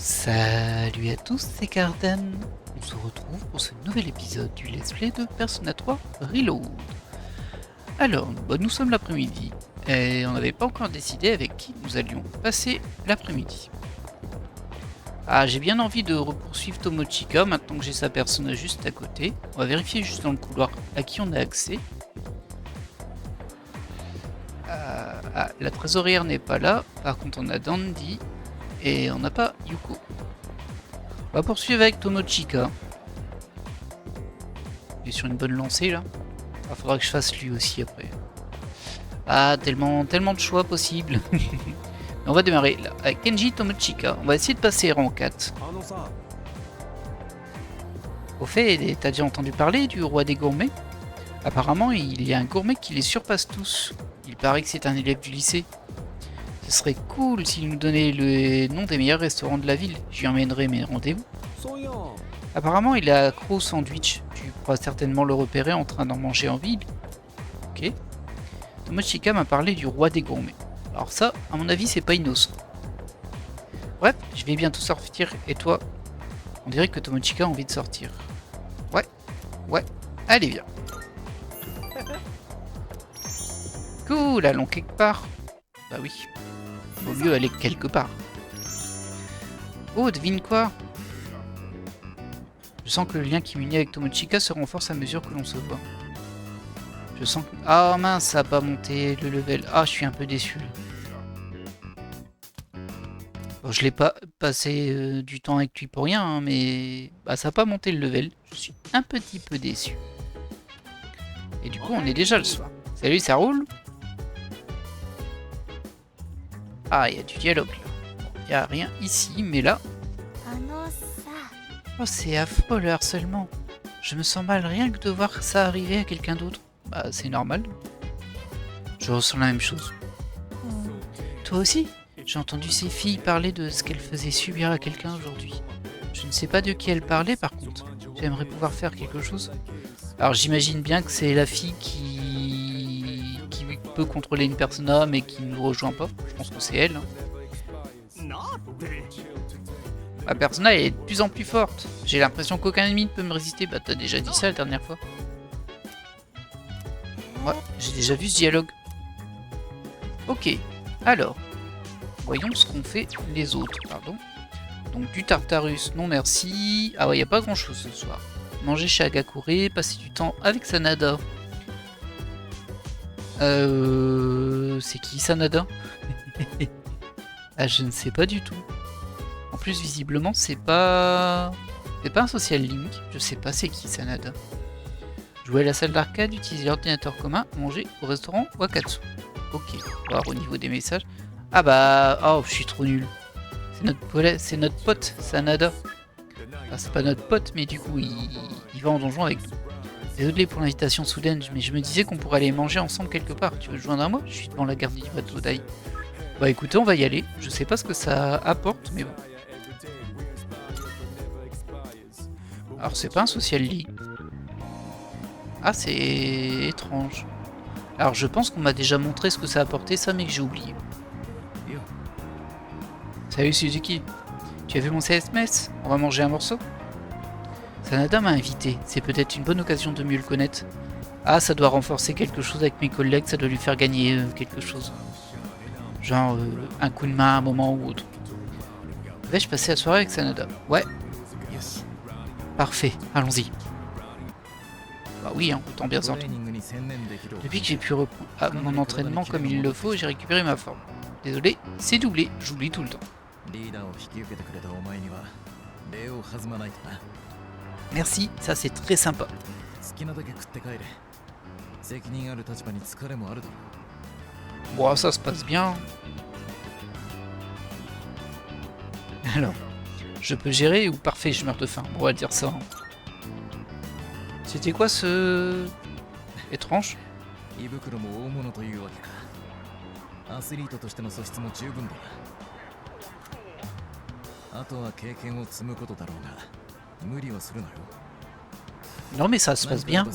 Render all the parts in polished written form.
Salut à tous, c'est Carden. On se retrouve pour ce nouvel épisode du Let's Play de Persona 3 Reload. Alors, nous sommes l'après-midi et on n'avait pas encore décidé avec qui nous allions passer l'après-midi. Ah, j'ai bien envie de poursuivre Tomochika maintenant que j'ai sa persona juste à côté. On va vérifier juste dans le couloir à qui on a accès. La trésorière n'est pas là, par contre on a Dandy et on n'a pas Yuko. On va poursuivre avec Tomochika. Il est sur une bonne lancée là. Il faudra que je fasse lui aussi après. Ah, tellement de choix possibles. On va démarrer là, avec Kenji Tomochika. On va essayer de passer rang 4. Au fait, t'as déjà entendu parler du roi des gourmets? Apparemment, il y a un gourmet qui les surpasse tous. Il paraît que c'est un élève du lycée. Ce serait cool s'il nous donnait le nom des meilleurs restaurants de la ville. J'y emmènerai mes rendez-vous. Apparemment, il est accro au sandwich. Tu pourras certainement le repérer en train d'en manger en ville. Ok. Tomochika m'a parlé du roi des gourmets. Alors ça, à mon avis, c'est pas innocent. Bref, je vais bientôt sortir. Et toi? On dirait que Tomochika a envie de sortir. Ouais. Allez, viens. Cool, allons quelque part. Bah oui. Vaut mieux aller quelque part. Oh, devine quoi? Je sens que le lien qui m'unit avec Tomochika se renforce à mesure que l'on se voit. Je sens que... Ah mince, ça a pas monté le level. Ah, je suis un peu déçu. Bon, je l'ai pas passé du temps avec lui pour rien, hein, mais... Bah, ça a pas monté le level. Je suis un petit peu déçu. Et du coup, on est déjà le soir. Salut, ça roule? Ah, il y a du dialogue là. Il n'y a rien ici, mais là... Oh, c'est affreux le harcèlement. Je me sens mal rien que de voir ça arriver à quelqu'un d'autre. Bah, c'est normal. Je ressens la même chose. Toi aussi? J'ai entendu ces filles parler de ce qu'elles faisaient subir à quelqu'un aujourd'hui. Je ne sais pas de qui elles parlaient par contre. J'aimerais pouvoir faire quelque chose. Alors j'imagine bien que c'est la fille qui peut contrôler une persona mais qui ne nous rejoint pas. Je pense que c'est elle. Ma persona est de plus en plus forte. J'ai l'impression qu'aucun ennemi ne peut me résister. Bah t'as déjà dit ça la dernière fois. Ouais, j'ai déjà vu ce dialogue. Ok, alors. Voyons ce qu'ont fait les autres, pardon. Donc du Tartarus, non merci. Ah ouais, y a pas grand chose ce soir. Manger chez Agakure, passer du temps avec Sanada. C'est qui Sanada? Ah, je ne sais pas du tout. En plus, visiblement, c'est pas un social link. Je sais pas c'est qui Sanada. Jouer à la salle d'arcade, utiliser l'ordinateur commun, manger au restaurant Wakatsu. Ok, voir au niveau des messages. Ah bah, oh, je suis trop nul. C'est notre pote, Sanada. Enfin, c'est pas notre pote, mais du coup, il va en donjon avec nous. Désolé pour l'invitation soudaine, mais je me disais qu'on pourrait aller manger ensemble quelque part. Tu veux te joindre à moi? Je suis devant la gare du bateau d'Ai. Bah écoutez, on va y aller. Je sais pas ce que ça apporte, mais bon. Alors, c'est pas un social lit. Ah, c'est étrange. Alors, je pense qu'on m'a déjà montré ce que ça apportait, ça, mais que j'ai oublié. Salut Suzuki, tu as vu mon CSMS? On va manger un morceau? Sanada m'a invité, c'est peut-être une bonne occasion de mieux le connaître. Ah, ça doit renforcer quelque chose avec mes collègues, ça doit lui faire gagner quelque chose. Genre un coup de main à un moment ou autre. Vais-je passer la soirée avec Sanada? Ouais. Yes. Parfait, allons-y. Bah oui, hein, autant bien s'entendre. Depuis que j'ai pu reprendre mon entraînement comme il le faut, j'ai récupéré ma forme. Désolé, c'est doublé, j'oublie tout le temps. Merci, ça c'est très sympa. Bon, ça se passe bien. Alors, je peux gérer ou parfait, je meurs de faim. On va dire ça. C'était quoi ce... étrange? Non mais ça se passe bien.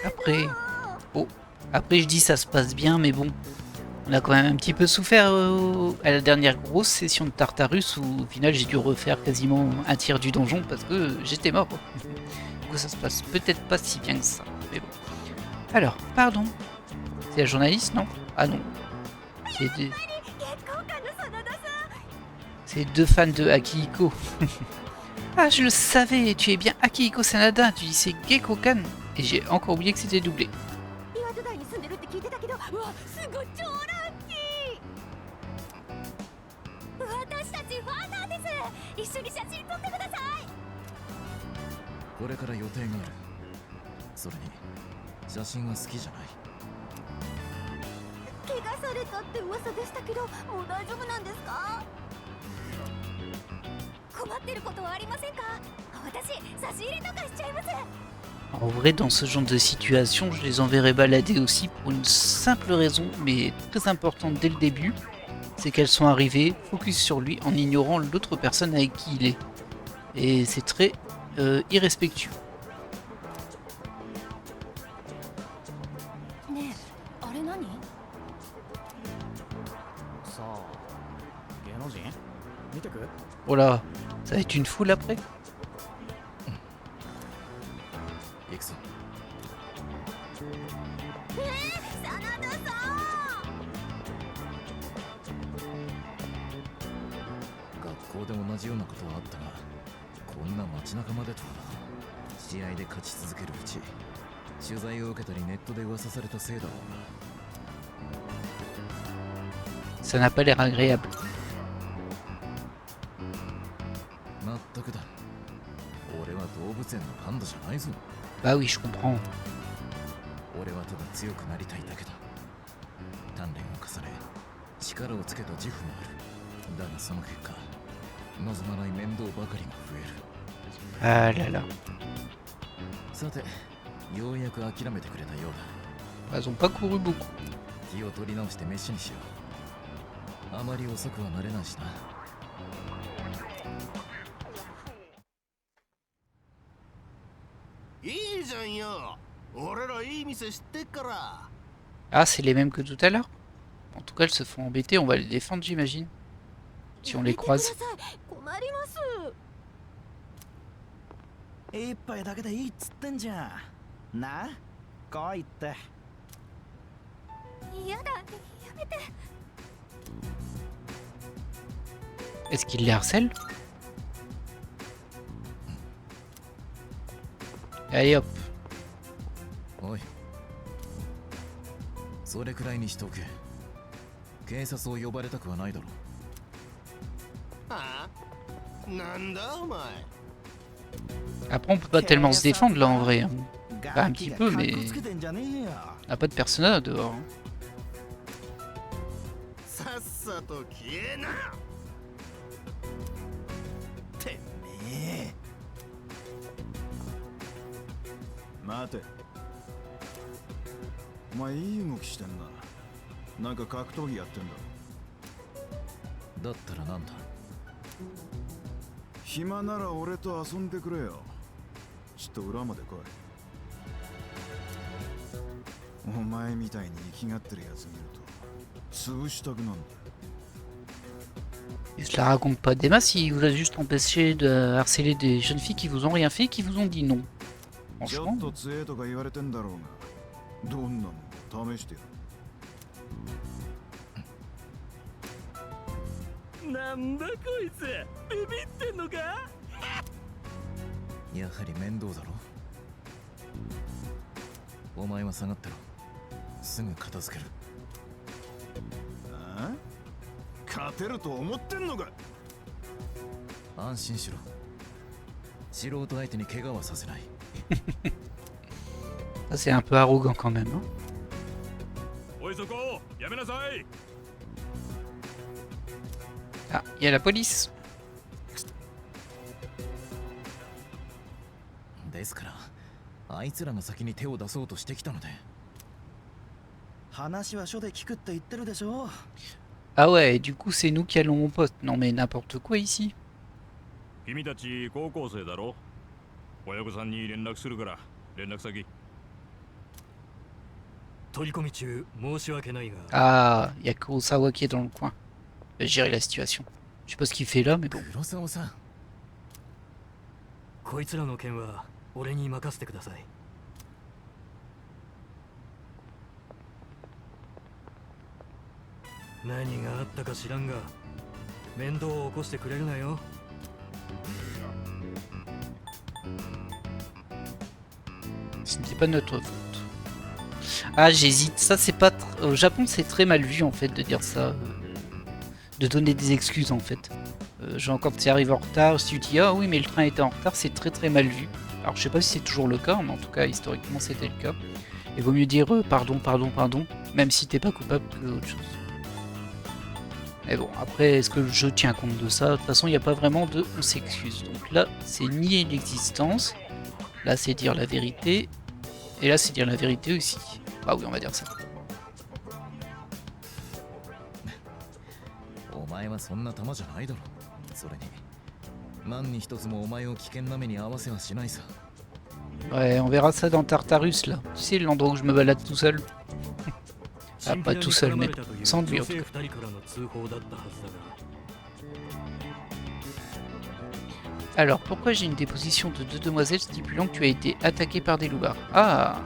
Après... Oh. Après je dis ça se passe bien mais bon. On a quand même un petit peu souffert à la dernière grosse session de Tartarus où au final j'ai dû refaire quasiment un tiers du donjon parce que j'étais mort. Du coup ça se passe peut-être pas si bien que ça. Mais bon. Alors, pardon. C'est la journaliste, non? Ah non. C'est deux fans de Akihiko. Ah, je le savais, tu es bien Akihiko Sanada, tu dis c'est Gekko-kan. Et j'ai encore oublié que c'était doublé. En vrai, dans ce genre de situation, je les enverrai balader aussi pour une simple raison, mais très importante dès le début, c'est qu'elles sont arrivées focus sur lui en ignorant l'autre personne avec qui il est. Et c'est très irrespectueux. Oh là, ça va être une foule après. Ça n'a pas l'air agréable. Bah oui, je comprends. Ah là là. Elles ont pas couru beaucoup. Ah, c'est les mêmes que tout à l'heure? En tout cas, elles se font embêter, on va les défendre, j'imagine. Si on les croise. Est-ce qu'il les harcèle? Allez hop. Après, on peut pas tellement se défendre là en vrai. Hein. Bah, un petit peu, mais. On n'a pas de personnage dehors. Hein. Il se la raconte pas des masses, il vous a juste empêché de harceler des jeunes filles qui vous ont rien fait, qui vous ont dit non. Franchement. Ça c'est un peu arrogant quand même. Hein. Ah, il y a la police. Ah ouais, et du coup c'est nous qui allons au poste. Non mais n'importe quoi ici. Ah, il y a Kurosawa qui est dans le coin. Il va gérer la situation. Je sais pas ce qu'il fait là, mais bon. こいつらの件は俺に任せてください。何があったか知らんが、面倒を起こしてくれるなよ。Ce n'était pas notre faute. Ah, j'hésite. Ça, c'est pas. Au Japon, c'est très mal vu en fait de dire ça. De donner des excuses en fait. Genre quand tu arrives en retard, si tu dis ah oui mais le train était en retard, c'est très très mal vu. Alors je sais pas si c'est toujours le cas, mais en tout cas historiquement c'était le cas. Il vaut mieux dire pardon, pardon, pardon, même si t'es pas coupable que autre chose. Mais bon, après est-ce que le jeu tient compte de ça? De toute façon il n'y a pas vraiment de on s'excuse. Donc là c'est nier l'existence, là c'est dire la vérité, et là c'est dire la vérité aussi. Ah oui on va dire ça. お前はそんな玉じゃないだろ。それに何に一つもお前を危険な目に遭わせはしないさ。 Ouais, on verra ça dans Tartarus là. Tu sais l'endroit où je me balade tout seul. Ah, pas tout seul, mais sans lui en tout cas. Alors, pourquoi j'ai une déposition de 2 demoiselles stipulant que tu as été attaqué par des loupards? Ah,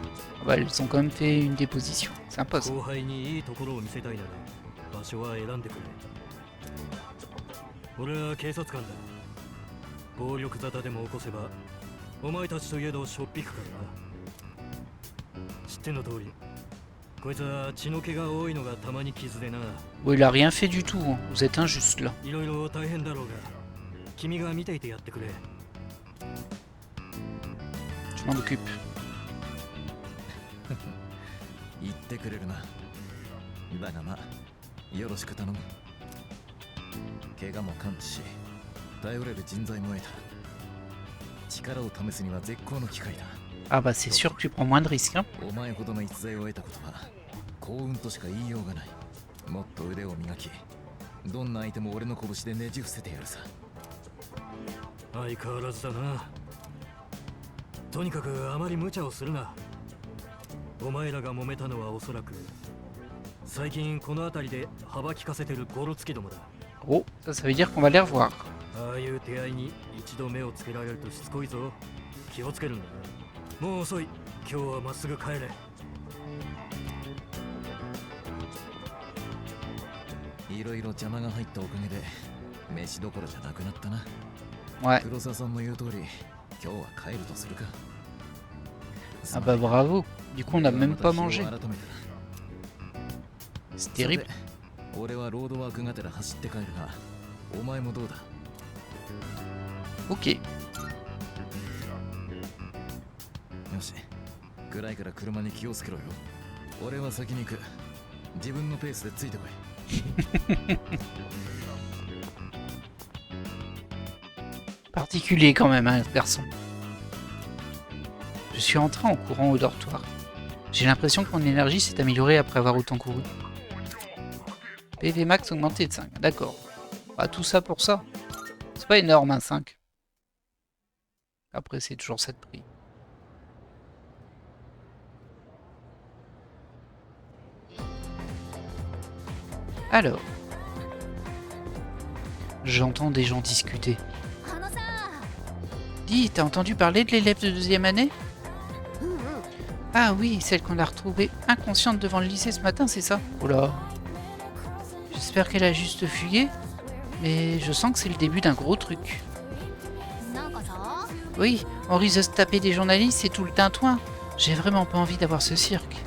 bah, elles ont quand même fait une déposition. Sympa ça. 俺は警察官だ。暴力沙汰でも起こせばお前たちといえどしょっぴくからな。知っての通りこいつは血の気が多いのがたまに傷でな。 Bon, il a rien fait du tout, hein. Vous êtes injuste là. いろいろ大変だろうが君が見ていてやってくれ。 Je m'en occupe. 言ってくれるな。だがまあよろしく頼む。 怪我も完治し、頼れる人材も得た。力を試すには絶好の機会だ。 Ah bah c'est sûr que tu prends moins de risques, hein. お前ほどの逸材を得たことは幸運としか言いようがない。もっと腕を磨き、どんな相手も俺の拳でねじ伏せてやるさ。相変わらずだな。とにかくあまり無茶をするな。お前らが揉めたのはおそらく最近この辺りで幅利かせてるゴロつきどもだ。 Oh, ça veut dire qu'on va les revoir. ああいう手合いに一度目をつけられるとしつこいぞ。気をつけるんだ。もう遅い。今日はまっすぐ帰れ。いろいろ邪魔が入ったおかげで飯どころじゃなくなったな。Ouais. 黒沢さんの言う通り、今日は帰るとするか。 Ah bah bravo. Du coup on n'a même pas mangé. C'est terrible. 俺はロードワークがてら走って帰るが、お前もどうだ? Ok. よし、暗いから車に気をつけろよ。俺は先に行く。自分のペースでついてこい。Particulier quand même, hein, garçon. Je suis entré en courant au dortoir. J'ai l'impression que mon énergie s'est améliorée après avoir autant couru. PV max augmenté de 5, d'accord. Bah, tout ça pour ça. C'est pas énorme, hein, 5. Après, c'est toujours ça de prix. Alors. J'entends des gens discuter. Dis, t'as entendu parler de l'élève de 2e année? Ah oui, celle qu'on a retrouvée inconsciente devant le lycée ce matin, c'est ça? Oula. J'espère qu'elle a juste fugué, mais je sens que c'est le début d'un gros truc. Oui, on risque de se taper des journalistes et tout le tintouin. J'ai vraiment pas envie d'avoir ce cirque.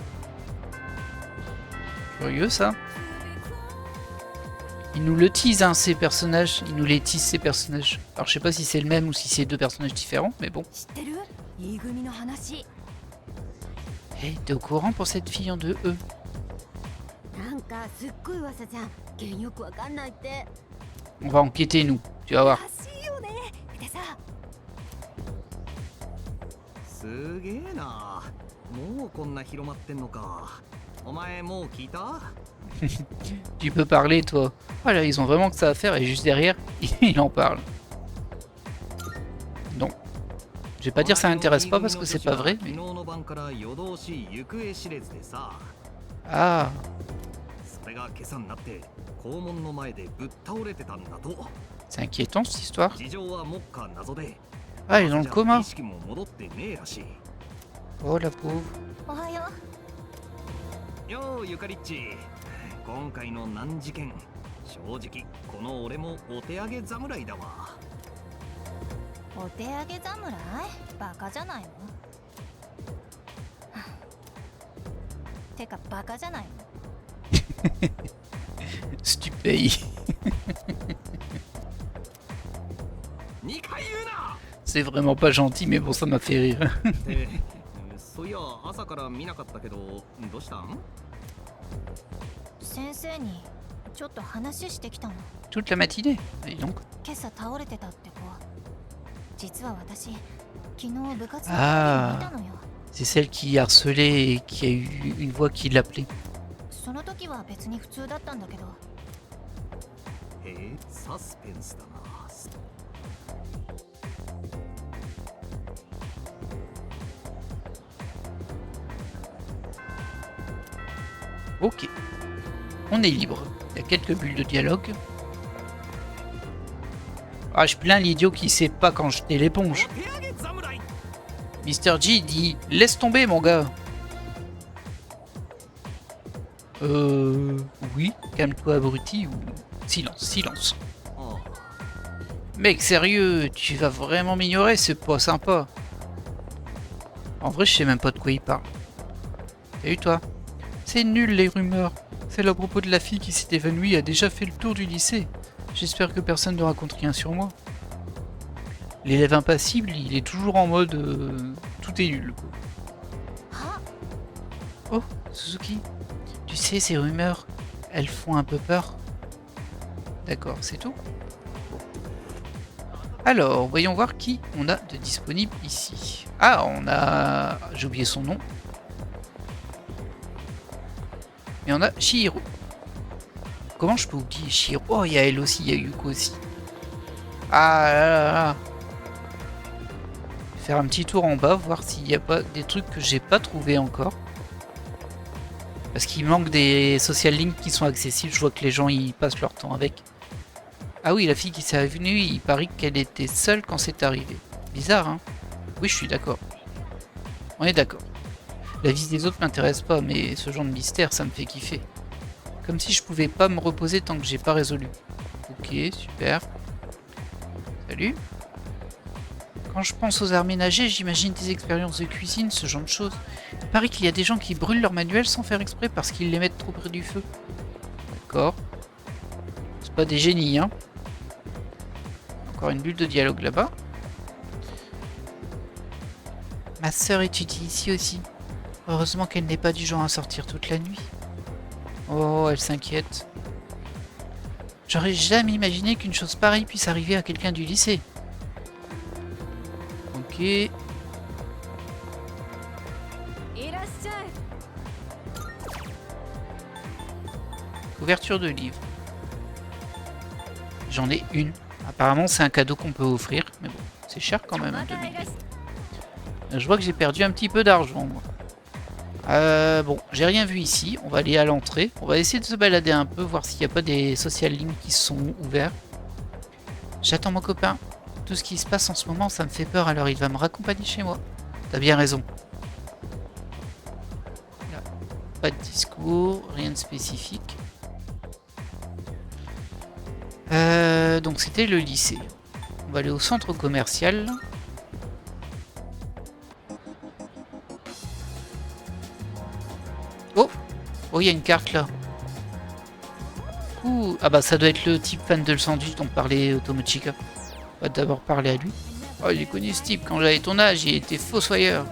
Curieux ça. Ils nous le teasent, hein, ces personnages. Ils nous les teasent, ces personnages. Alors je sais pas si c'est le même ou si c'est 2 personnages différents, mais bon. Hey, t'es au courant pour cette fille en 2E? On va enquêter nous, tu vas voir. Tu peux parler toi. Voilà, ils ont vraiment que ça à faire et juste derrière, il en parle. Non. Je vais pas dire ça m'intéresse pas parce que c'est pas vrai, mais... Ah, それが今朝になって校門の前でぶっ倒れてたんだと。 c'est inquiétant cette histoire. 事情は目下謎で、 Ah, il est dans le 意 coma. 識も戻ってねえらしい。 Oh la pauvre. おはよようゆかりっち、今回の難事件、正直この俺もお手上げ侍だわ。う。お手上げ侍？バカじゃないの？てかバカじゃないの？ Stupéi. 2回言うな。 C'est vraiment pas gentil, mais bon, ça m'a fait rire. ってそういや朝から見なかったけどどうしたん？先生にちょっと話してきたの。 Toute la matinée. Et donc. 今朝倒れてたって子。実は私、昨日部活のあー時に見たのよ。 C'est celle qui harcelait et qui a eu une voix qui l'appelait. その時は別に普通だったんだけど、へえ、サスペンスだな。 Ok. On est libre. Il y a quelques bulles de dialogue. Ah, je plains l'idiot qui sait pas quand jeter l'éponge. お手上げ侍。 Mr. G dit « Laisse tomber, mon gars !» Oui, calme-toi, abruti, ou... Silence, silence. ああ、 Mec, sérieux, tu vas vraiment m'ignorer, c'est pas sympa. En vrai, je sais même pas de quoi il parle. Salut, toi. C'est nul, les rumeurs. Celle à propos de la fille qui s'est évanouie a déjà fait le tour du lycée. J'espère que personne ne raconte rien sur moi. L'élève impassible, il est toujours en mode... tout est nul, quoi. は Oh, Suzuki. Tu sais, ces rumeurs, elles font un peu peur. D'accord, c'est tout. Alors, voyons voir qui on a de disponible ici. Ah, on a... J'ai oublié son nom. Et on a Chihiro. Comment je peux oublier Chihiro? Oh, il y a elle aussi, il y a Yuko aussi. Ah là là là. Faire un petit tour en bas, voir s'il n'y a pas des trucs que j'ai pas trouvé encore. Parce qu'il manque des social links qui sont accessibles. Je vois que les gens y passent leur temps avec. Ah oui, la fille qui s'est venue, il paraît qu'elle était seule quand c'est arrivé. Bizarre, hein? Oui, je suis d'accord. On est d'accord. La vie des autres m'intéresse pas, mais ce genre de mystère, ça me fait kiffer. Comme si je pouvais pas me reposer tant que j'ai pas résolu. Ok, super. Salut. Quand je pense aux arts ménagers, j'imagine des expériences de cuisine, ce genre de choses. Il paraît qu'il y a des gens qui brûlent leurs manuels sans faire exprès parce qu'ils les mettent trop près du feu. D'accord. C'est pas des génies, hein. Encore une bulle de dialogue là-bas. Ma sœur étudie ici aussi. Heureusement qu'elle n'est pas du genre à sortir toute la nuit. Oh, elle s'inquiète. J'aurais jamais imaginé qu'une chose pareille puisse arriver à quelqu'un du lycée. Ok. いらっしゃい。 Couverture de livre. J'en ai une. Apparemment, c'est un cadeau qu'on peut offrir. Mais bon, c'est cher quand même, hein, 2000. Je vois que j'ai perdu un petit peu d'argent, moi. Bon, j'ai rien vu ici. On va aller à l'entrée. On va essayer de se balader un peu, voir s'il n'y a pas des social links qui sont ouverts. J'attends mon copain. Tout ce qui se passe en ce moment, ça me fait peur, alors il va me raccompagner chez moi. T'as bien raison. Là, pas de discours, rien de spécifique. Donc c'était le lycée. On va aller au centre commercial. Oh! Oh, il y a une carte là. Ouh. Ah bah ça doit être le type fan de le sandwich dont parlait Tomochika. On va d'abord parler à lui. Oh, j'ai connu ce type quand j'avais ton âge, il était fossoyeur.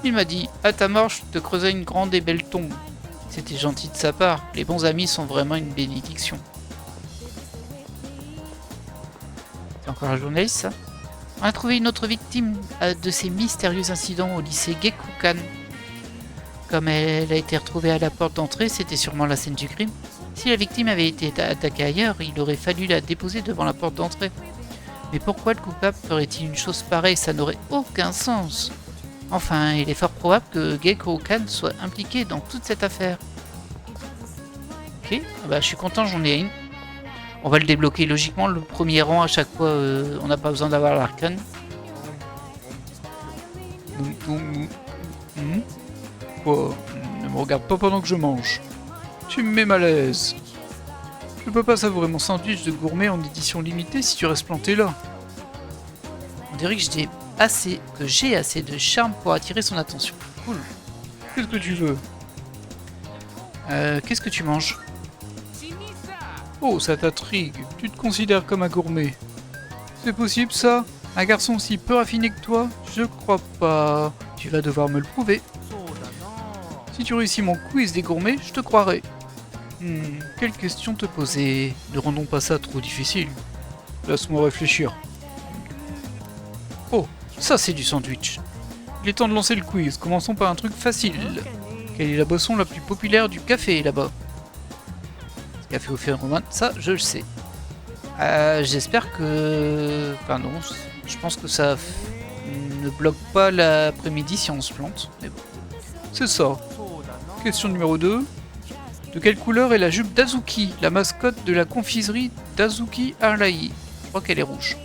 Il m'a dit, à ta mort, je te creusais une grande et belle tombe. C'était gentil de sa part, les bons amis sont vraiment une bénédiction. C'est encore un journaliste, ça? On a trouvé une autre victime de ces mystérieux incidents au lycée Gekukan. Comme elle a été retrouvée à la porte d'entrée, c'était sûrement la scène du crime. Si la victime avait été attaquée ailleurs, il aurait fallu la déposer devant la porte d'entrée. Mais pourquoi le coupable ferait-il une chose pareille? Ça n'aurait aucun sens. Enfin, il est fort probable que Gekukan soit impliqué dans toute cette affaire. Ok, bah je suis content, j'en ai une. On va le débloquer logiquement, le premier rang à chaque fois, on n'a pas besoin d'avoir l'arcane. Quoi? Ne me regarde pas pendant que je mange. Tu me mets mal à l'aise. Je peux pas savourer mon sandwich de gourmet en édition limitée si tu restes planté là. On dirait que j'ai assez de charme pour attirer son attention. Cool. Qu'est-ce que tu veux? Qu'est-ce que tu manges? Oh, ça t'intrigue. Tu te considères comme un gourmet. C'est possible ça? Un garçon aussi peu raffiné que toi? Je crois pas. Tu vas devoir me le prouver. Si tu réussis mon quiz des gourmets, je te croirai. Quelle question te poser? Ne rendons pas ça trop difficile. Laisse-moi réfléchir. Oh, ça c'est du sandwich. Il est temps de lancer le quiz. Commençons par un truc facile. Quelle est la boisson la plus populaire du café là-bas? Café au ferroman, ça je le sais. J'espère que... Enfin non, je pense que ça ne bloque pas l'après-midi si on se plante. Mais bon. C'est ça. Question numéro 2. De quelle couleur est la jupe d'Azuki, la mascotte de la confiserie d'Azuki Arlai? Je crois qu'elle est rouge.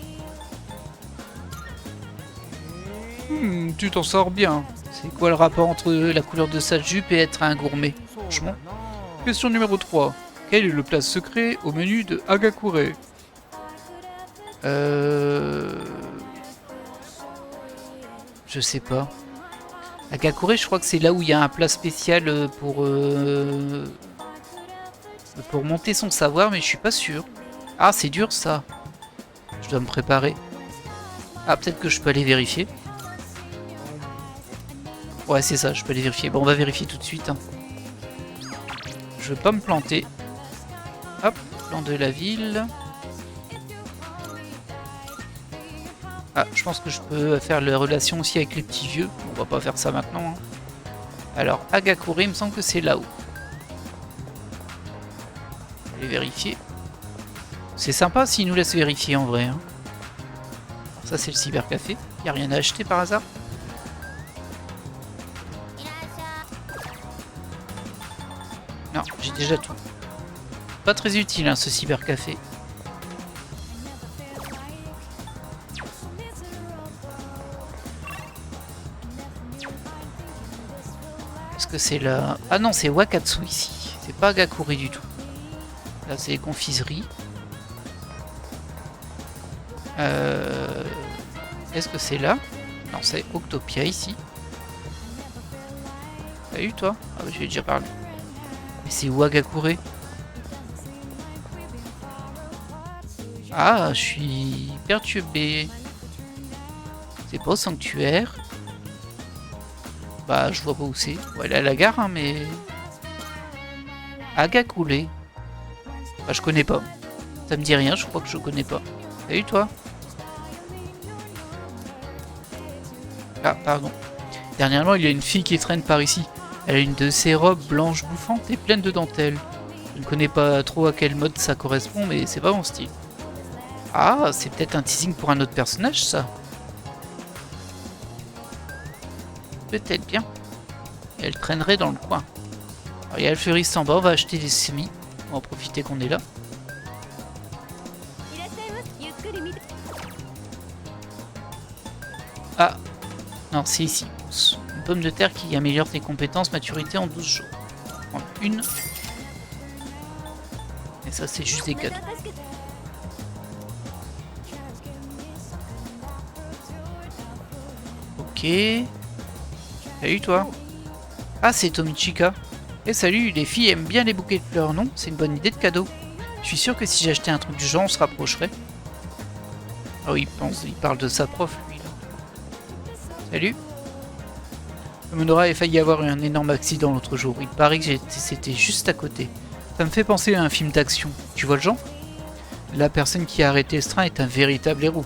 Tu t'en sors bien. C'est quoi le rapport entre la couleur de sa jupe et être un gourmet? Franchement. Question numéro 3. Quel est le plat secret au menu de Hagakure? Je sais pas. Hagakure, je crois que c'est là où il y a un plat spécial pour monter son savoir, mais je suis pas sûr. Ah, c'est dur ça. Je dois me préparer. Ah, peut-être que je peux aller vérifier. Ouais, c'est ça, je peux aller vérifier. Bon, on va vérifier tout de suite. Hein. Je veux pas me planter. Hop, plan de la ville. Ah, je pense que je peux faire la relation aussi avec les petits vieux. On va pas faire ça maintenant. Hein. Alors, Hagakure, il me semble que c'est là-haut. Je vais vérifier. C'est sympa s'il nous laisse vérifier en vrai. Hein. Ça, c'est le cybercafé. Il n'y a rien à acheter par hasard? Non, j'ai déjà tout. Pas très utile hein, ce cybercafé. Est-ce que c'est là? Ah non, c'est Wakatsu ici. C'est pas Hagakure du tout. Là, c'est les confiseries. Est-ce que c'est là? Non, c'est Octopia ici. T'as eu toi? Ah bah j'ai déjà parlé. Mais c'est où Hagakure? Ah, je suis perturbé. C'est pas au sanctuaire. Bah, je vois pas où c'est. Ouais, elle est à la gare, hein, mais... Hagakure. Bah, je connais pas. Ça me dit rien, je crois que je connais pas. T'as eu, toi? Ah, pardon. Dernièrement, il y a une fille qui traîne par ici. Elle a une de ces robes blanches bouffantes et pleines de dentelles. Je ne connais pas trop à quel mode ça correspond, mais c'est pas mon style. Ah, c'est peut-être un teasing pour un autre personnage, ça. Peut-être bien. Et elle traînerait dans le coin. Alors, il y a le fleuriste en bas, on va acheter des semis. On va en profiter qu'on est là. Ah, non, c'est ici. Une pomme de terre qui améliore tes compétences maturité en 12 jours. On va prendre une. Et ça, c'est juste des cadeaux. Ok. Salut toi. Ah, c'est Tomichika. Eh salut, les filles aiment bien les bouquets de fleurs, non? C'est une bonne idée de cadeau. Je suis sûr que si j'achetais un truc du genre, on se rapprocherait. Ah oui, il parle de sa prof, lui, là. Salut. Comme on aurait failli avoir un énorme accident l'autre jour. Il paraît que c'était juste à côté. Ça me fait penser à un film d'action. Tu vois le genre? La personne qui a arrêté ce train est un véritable héros.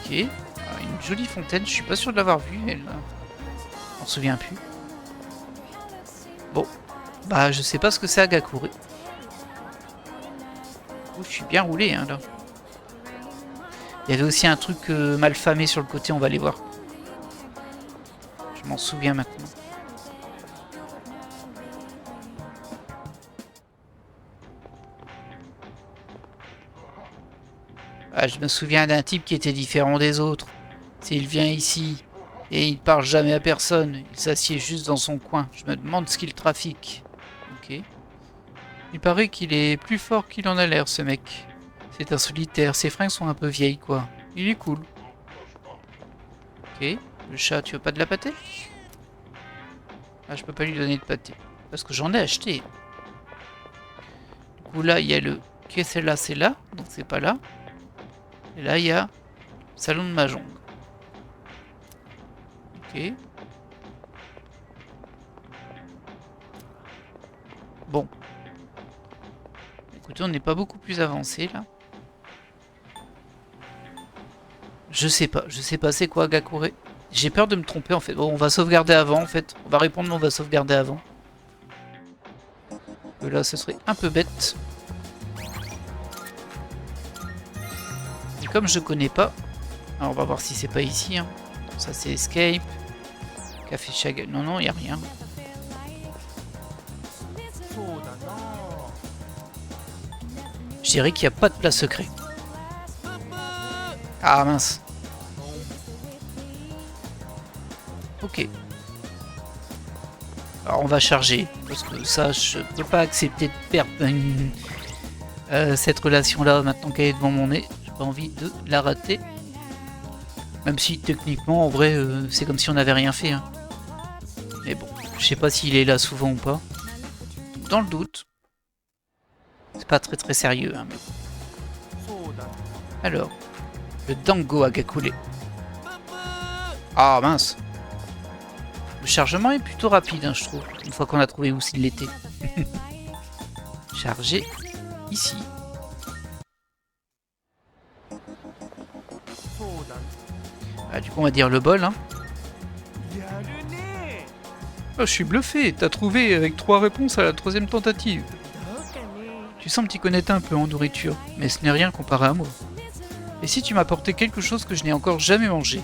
Ok. Alors, une jolie fontaine, je suis pas sûr de l'avoir vue, elle. Je m'en souviens plus. Bon. Bah, je sais pas ce que c'est Hagakure. Oh, je suis bien roulé, hein, là. Il y avait aussi un truc mal famé sur le côté, on va aller voir. Je m'en souviens maintenant. Ah, je me souviens d'un type qui était différent des autres. S'il vient ici et il parle jamais à personne, il s'assied juste dans son coin. Je me demande ce qu'il trafique. Ok. Il paraît qu'il est plus fort qu'il en a l'air, ce mec. C'est un solitaire, ses fringues sont un peu vieilles, quoi. Il est cool. Ok. Le chat, tu veux pas de la pâtée? Ah, je peux pas lui donner de pâté. Parce que j'en ai acheté. Du coup, là, il y a le... Ok, celle-là, c'est là. Donc, c'est pas là. Et là, il y a... Salon de Mahjong. Ok. Bon. Écoutez, on n'est pas beaucoup plus avancé, là. Je sais pas c'est quoi Gakure. J'ai peur de me tromper en fait. Bon, on va sauvegarder avant en fait. On va répondre mais on va sauvegarder avant. Que là ce serait un peu bête. Et comme je connais pas, alors on va voir si c'est pas ici. Hein. Ça c'est Escape. Café Chag. Non non, y a rien. Je dirais qu'il n'y a pas de place secret. Ah mince. Ok. Alors on va charger, parce que ça, je peux pas accepter de perdre cette relation-là maintenant qu'elle est devant mon nez. J'ai pas envie de la rater. Même si techniquement, en vrai, c'est comme si on n'avait rien fait. Hein. Mais bon, je sais pas s'il est là souvent ou pas. Dans le doute. C'est pas très très sérieux. Hein, mais... Alors, le Dango Agakure. Ah mince. Le chargement est plutôt rapide, hein, je trouve, une fois qu'on a trouvé où s'il l'était. Charger ici. Ah, du coup, on va dire le bol. Hein. Oh, je suis bluffé, t'as trouvé avec 3 réponses à la 3e tentative. Tu sembles t'y connaître un peu en nourriture, mais ce n'est rien comparé à moi. Et si tu m'apportais quelque chose que je n'ai encore jamais mangé?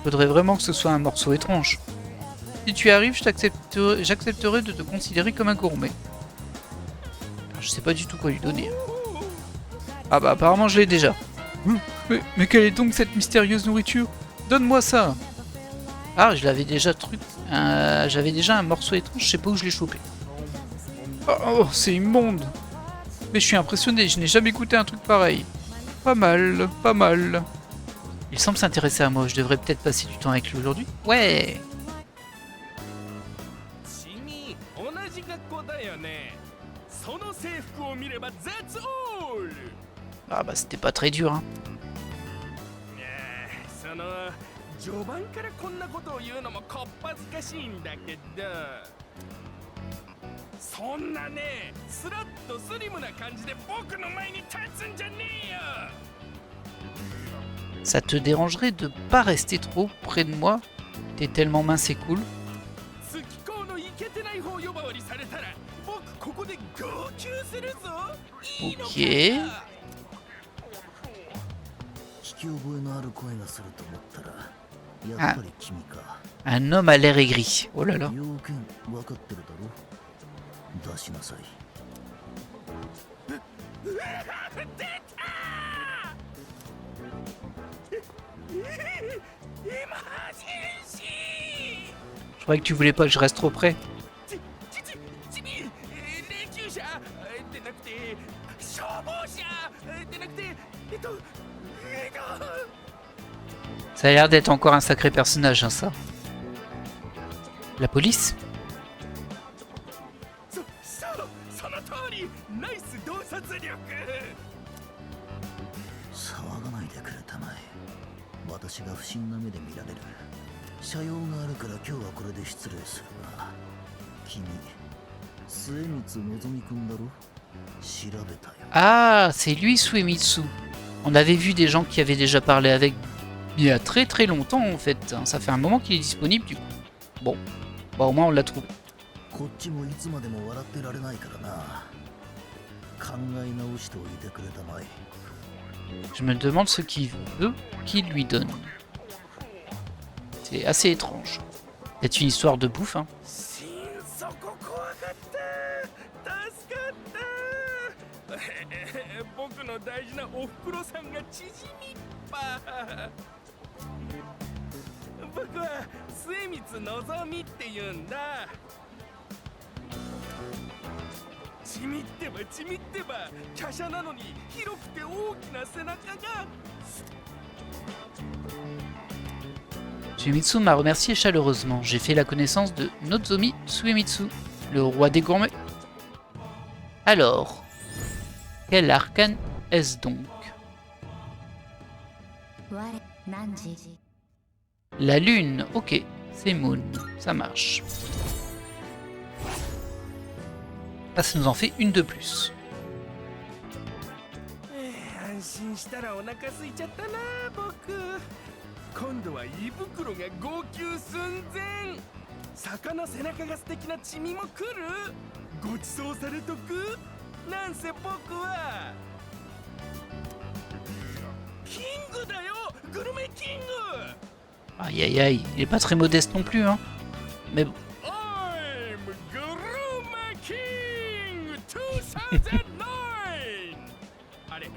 Faudrait vraiment que ce soit un morceau étrange. Si tu arrives, j'accepterai de te considérer comme un gourmet. Alors, je sais pas du tout quoi lui donner. Ah bah apparemment je l'ai déjà. Mais quelle est donc cette mystérieuse nourriture? Donne-moi ça. Ah, je l'avais déjà j'avais déjà un morceau étrange, je sais pas où je l'ai chopé. Oh, c'est immonde. Mais je suis impressionné, je n'ai jamais goûté un truc pareil. Pas mal, pas mal. Il semble s'intéresser à moi, je devrais peut-être passer du temps avec lui aujourd'hui. Ouais. Ah bah c'était pas très dur hein. Ça te dérangerait de pas rester trop près de moi? T'es tellement mince et cool. Ok. Ah. Un homme à l'air aigri. Oh là là. Je croyais que tu voulais pas que je reste trop près. Ça a l'air d'être encore un sacré personnage, hein, ça. La police? Ah, c'est lui Suemitsu. On avait vu des gens qui avaient déjà parlé avec il y a très très longtemps en fait. Ça fait un moment qu'il est disponible du coup. Bon, bah au moins on l'a trouvé. Je me demande ce qu'il veut qu'il lui donne. C'est assez étrange. C'est une histoire de bouffe, hein. 僕の大事なおふくろさんが縮みっぱ。僕は末光のぞみって言うんだ。ちみってばちみってば、華奢なのに広くて大きな背中が。Suemitsu m'a remercié chaleureusement. J'ai fait la connaissance de Nozomi Suemitsu, le roi des gourmets. Alors, quel arcane est-ce donc? La lune, ok, c'est Moon, ça marche. Ah, ça nous en fait une de plus. 安心したらお腹空いちゃったな僕。今度は胃袋が号泣寸前。魚背中が素敵なチミも来る。ごちそうされとく。なんせ僕はキングだよ、グルメキング。 Aïe aïe aïe, il est pas très modeste non plus, hein. Mais bon. I'm Guruma King 2009 あれ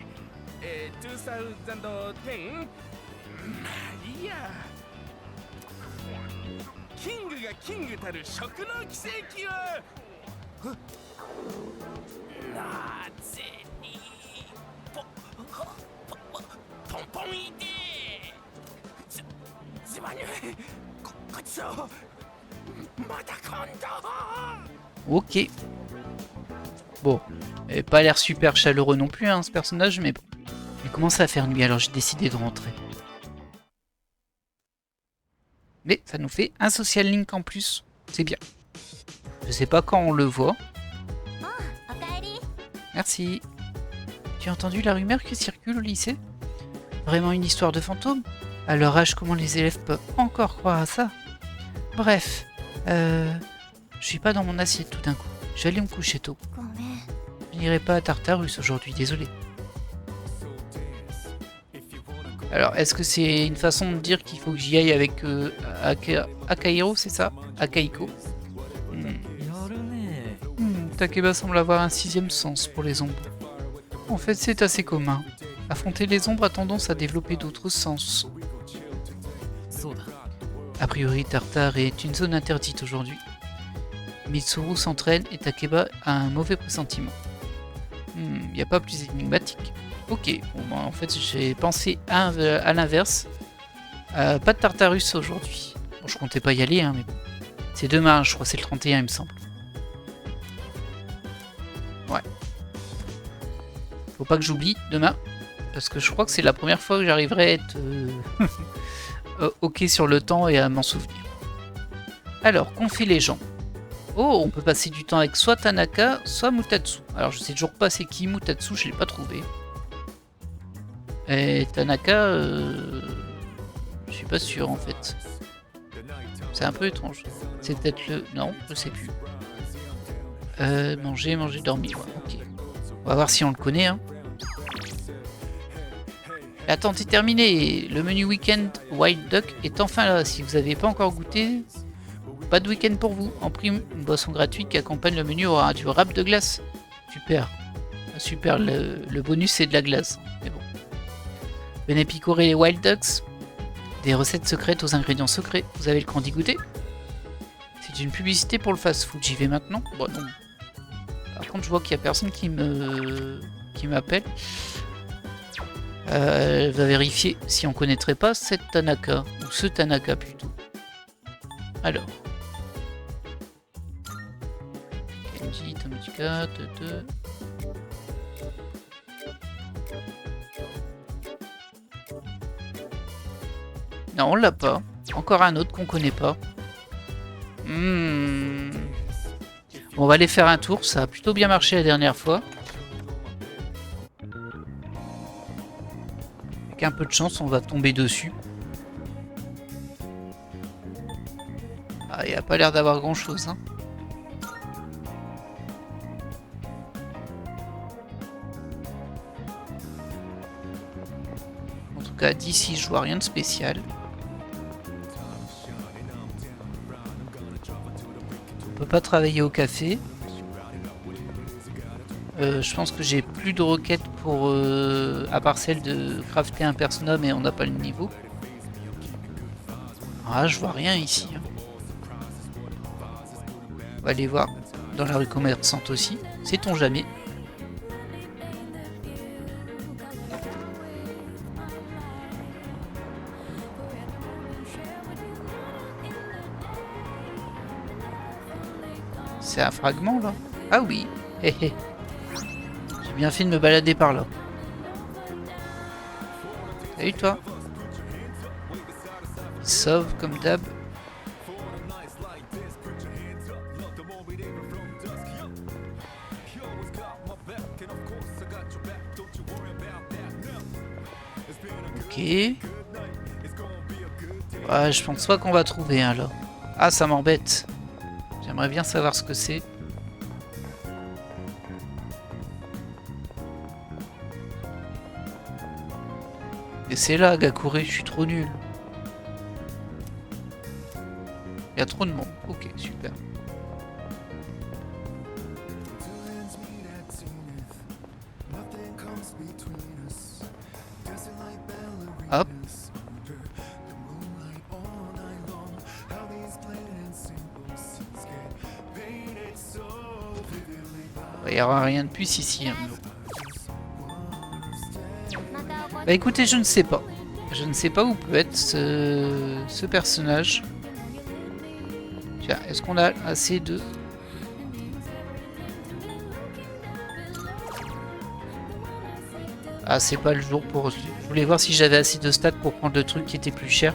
2010? まあいいや。キングがキングたる食の奇跡を。なぜにポンポンいてズバニュごちそうまた今度。 Ok. Bon, il avait pas l'air super chaleureux non plus, hein, ce personnage, mais bon. Il commence à faire nuit, alors j'ai décidé de rentrer. Mais ça nous fait un social link en plus, c'est bien. Je sais pas quand on le voit. Merci. Tu as entendu la rumeur qui circule au lycée? Vraiment une histoire de fantôme? À leur âge, comment les élèves peuvent encore croire à ça? Bref, je suis pas dans mon assiette tout d'un coup. Je vais aller me coucher tôt. Je n'irai pas à Tartarus aujourd'hui, désolé. Alors, est-ce que c'est une façon de dire qu'il faut que j'y aille avec Akahiro, c'est ça? Akahiko. Takeba semble avoir un sixième sens pour les ombres. En fait, c'est assez commun. Affronter les ombres a tendance à développer d'autres sens. A priori, Tartare est une zone interdite aujourd'hui. Mitsuru s'entraîne et Takeba a un mauvais pressentiment. Y a pas plus énigmatique. Ok, bon, bah, en fait j'ai pensé à l'inverse. Pas de Tartarus aujourd'hui. Bon, je comptais pas y aller, hein, mais bon. C'est demain, je crois, c'est le 31 il me semble. Ouais. Faut pas que j'oublie demain. Parce que je crois que c'est la première fois que j'arriverai à être ok sur le temps et à m'en souvenir. Alors, qu'ont fait les gens? Oh, on peut passer du temps avec soit Tanaka, soit Mutatsu. Alors, je sais toujours pas c'est qui Mutatsu, je l'ai pas trouvé. Et Tanaka, je suis pas sûr en fait. C'est un peu étrange. C'est peut-être le... Non, je sais plus. Manger, dormir. Ouais, ok. On va voir si on le connaît. Hein. L'attente est terminée. Le menu week-end Wild Duck est enfin là. Si vous n'avez pas encore goûté, pas de week-end pour vous. En prime, une boisson gratuite qui accompagne le menu aura du wrap de glace. Super. Super, le bonus c'est de la glace. Mais bon. Venez picorer les Wild Ducks. Des recettes secrètes aux ingrédients secrets. Vous avez le cran d'y goûter? C'est une publicité pour le fast-food. J'y vais maintenant? Bon, non. Par contre, je vois qu'il n'y a personne qui m'appelle. Elle va vérifier si on connaîtrait pas cette Tanaka. Ou ce Tanaka plutôt. Alors. Kenji, Tomichika, Tete. Non, on l'a pas. Encore un autre qu'on connaît pas. Bon, on va aller faire un tour. Ça a plutôt bien marché la dernière fois. Avec un peu de chance, on va tomber dessus. Ah, il a pas l'air d'avoir grand chose. Hein. En tout cas, d'ici, je vois rien de spécial. On peut pas travailler au café. Je pense que j'ai plus de requêtes pour... à part celle de crafter un personnage mais on n'a pas le niveau. Ah, je vois rien ici. Hein. On va aller voir dans la rue commerçante aussi. Sait-on jamais. C'est un fragment là? Ah oui. Hé hé. J'ai bien fait de me balader par là. Salut toi. Sauve comme d'hab. Ok. Ouais, je pense pas qu'on va trouver un là. Ah, ça m'embête. J'aimerais bien savoir ce que c'est. Et c'est là, Gakure, je suis trop nul. Il y a trop de monde. Ok, super. Hop. Il n'y aura rien de plus ici. Hein. Bah écoutez, je ne sais pas. Je ne sais pas où peut être ce personnage. Tiens, est-ce qu'on a assez de... Ah, c'est pas le jour pour... Je voulais voir si j'avais assez de stats pour prendre le truc qui était plus cher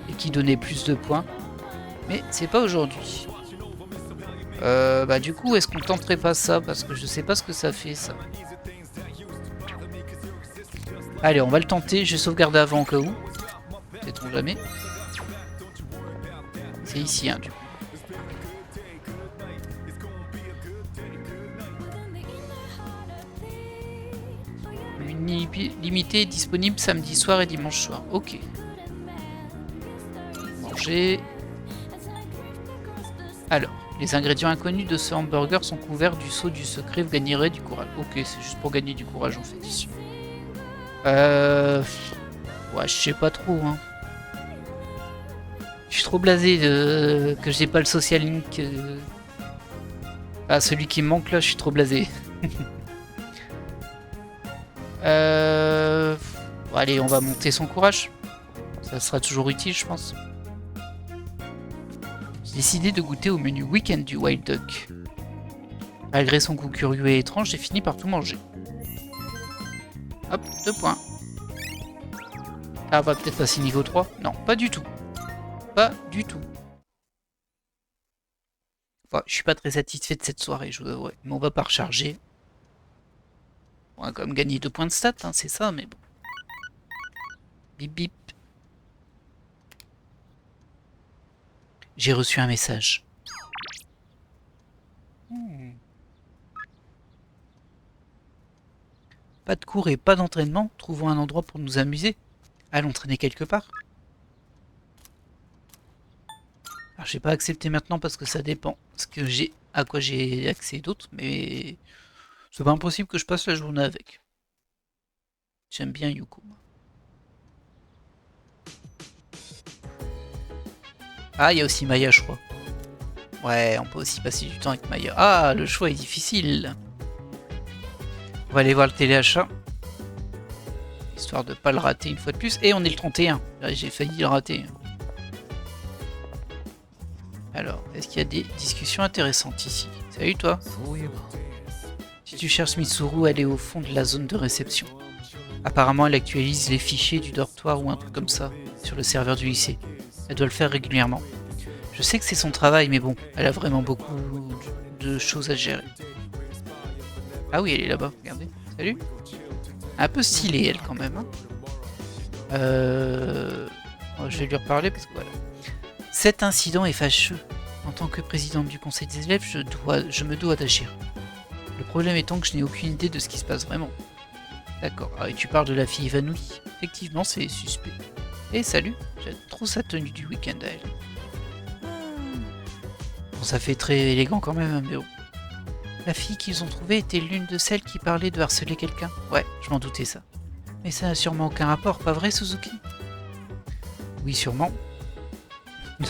et qui donnait plus de points. Mais c'est pas aujourd'hui. Bah du coup, est-ce qu'on tenterait pas ça? Parce que je sais pas ce que ça fait, ça. Allez, on va le tenter. Je vais sauvegarder avant au cas où. Sait-on jamais. C'est ici, hein, du coup. Limité disponible samedi soir et dimanche soir. Ok. Manger. Alors, les ingrédients inconnus de ce hamburger sont couverts du sceau du secret. Vous gagnerez du courage. Ok, c'est juste pour gagner du courage en fait ici. Ouais, je sais pas trop. Hein. Je suis trop blasé que j'ai pas le social link. Ah, celui qui me manque là, je suis trop blasé. Bon, allez, on va monter son courage. Ça sera toujours utile, je pense. J'ai décidé de goûter au menu week-end du Wild Duck. Malgré son goût curieux et étrange, j'ai fini par tout manger. Hop, 2 points. Ah, on va peut-être passer niveau 3. Non, pas du tout. Pas du tout. Enfin, je suis pas très satisfait de cette soirée, je vous avouerai. Mais on va pas recharger. On va quand même gagner 2 points de stats, hein, c'est ça, mais bon. Bip bip. J'ai reçu un message. Pas de cours et pas d'entraînement. Trouvons un endroit pour nous amuser. Allons traîner quelque part. Alors je vais pas accepter maintenant parce que ça dépend à quoi j'ai accès d'autres, mais c'est pas impossible que je passe la journée avec. J'aime bien Yuko. Ah, il y a aussi Maya, je crois. Ouais, on peut aussi passer du temps avec Maya. Ah, le choix est difficile. On va aller voir le téléachat. Histoire de pas le rater une fois de plus. Et on est le 31. J'ai failli le rater. Alors, est-ce qu'il y a des discussions intéressantes ici? Salut toi. Si tu cherches Mitsuru, elle est au fond de la zone de réception. Apparemment, elle actualise les fichiers du dortoir ou un truc comme ça sur le serveur du lycée. Elle doit le faire régulièrement. Je sais que c'est son travail, mais bon, elle a vraiment beaucoup de choses à gérer. Ah oui, elle est là-bas, regardez. Salut. Un peu stylée, elle, quand même. Hein. Je vais lui reparler parce que voilà. Cet incident est fâcheux. En tant que présidente du conseil des élèves, je me dois d'agir. Le problème étant que je n'ai aucune idée de ce qui se passe vraiment. D'accord. Ah, et tu parles de la fille évanouie. Effectivement, c'est suspect. Eh, salut. J'aime trop sa tenue du week-end à elle. Bon, ça fait très élégant quand même, mais bon. La fille qu'ils ont trouvée était l'une de celles qui parlait de harceler quelqu'un. Ouais, je m'en doutais ça. Mais ça n'a sûrement aucun rapport, pas vrai, Suzuki? Oui, sûrement.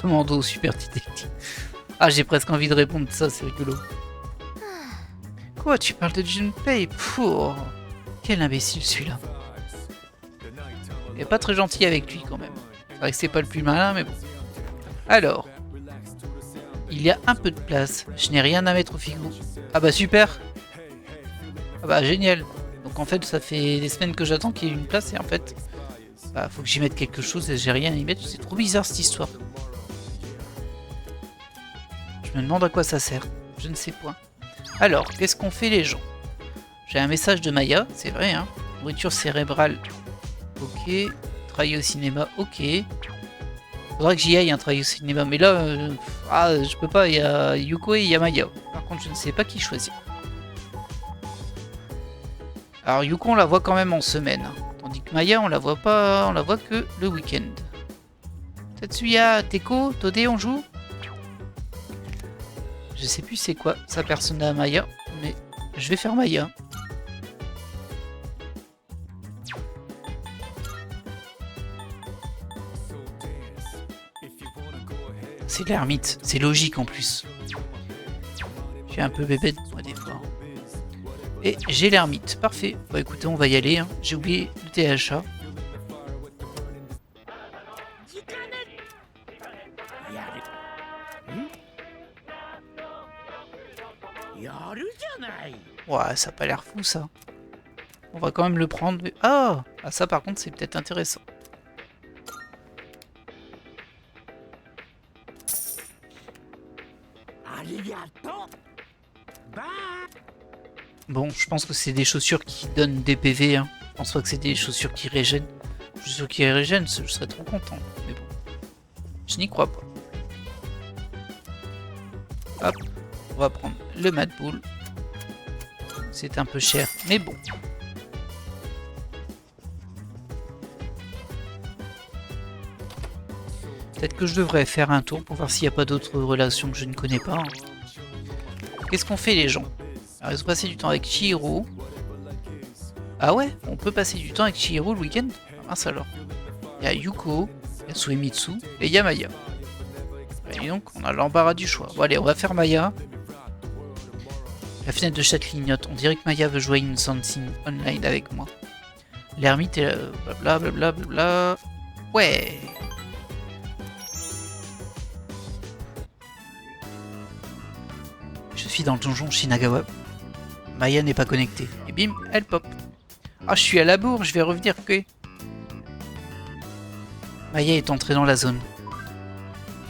Demande au super détective. Ah, j'ai presque envie de répondre ça, c'est rigolo. Quoi, tu parles de Junpei? Pouh, quel imbécile celui-là. Il est pas très gentil avec lui quand même. C'est vrai que c'est pas le plus malin, mais bon. Alors, il y a un peu de place. Je n'ai rien à mettre au frigo. Ah bah super. Ah bah génial. Donc en fait, ça fait des semaines que j'attends qu'il y ait une place et en fait, bah faut que j'y mette quelque chose et j'ai rien à y mettre. C'est trop bizarre cette histoire. Je me demande à quoi ça sert. Je ne sais point. Alors, qu'est-ce qu'on fait les gens? J'ai un message de Maya, c'est vrai, hein. Nourriture cérébrale, ok. Travailler au cinéma, ok. Faudra que j'y aille, un travail au cinéma. Mais là, je peux pas, il y a Yuko et il y a Maya. Par contre, je ne sais pas qui choisir. Alors, Yuko, on la voit quand même en semaine. Hein. Tandis que Maya, on la voit pas, on la voit que le week-end. Tatsuya, Teko, Tode, on joue? Je sais plus c'est quoi sa persona Maya, mais je vais faire Maya. C'est l'ermite, c'est logique en plus. Je suis un peu bébête moi des fois. Et j'ai l'ermite, parfait. Bah écoutez, on va y aller. Hein. J'ai oublié le THA. Ouais, ça a pas l'air fou ça. On va quand même le prendre. Ah, ça par contre c'est peut-être intéressant. Bon, je pense que c'est des chaussures qui donnent des PV. Hein. Je pense pas que c'est des chaussures qui régènent. Chaussures qui régènent, je serais trop content. Mais bon, je n'y crois pas. Hop, on va prendre le Mad Bull. C'est un peu cher, mais bon. Peut-être que je devrais faire un tour pour voir s'il n'y a pas d'autres relations que je ne connais pas. Hein. Qu'est-ce qu'on fait les gens? Alors, ils ont passé du temps avec Chihiro. Ah ouais, on peut passer du temps avec Chihiro le week-end? Ah mince alors. Il y a Yuko, il y a Suemitsu et il y a Maya. Et donc on a l'embarras du choix. Bon allez, on va faire Maya. La fenêtre de chat clignote. On dirait que Maya veut jouer une Something online avec moi. L'ermite est là, blablabla. Ouais. Je suis dans le donjon Shinagawa. Maya n'est pas connectée. Et bim, elle pop. Ah, je suis à la bourre, je vais revenir que... Maya est entrée dans la zone.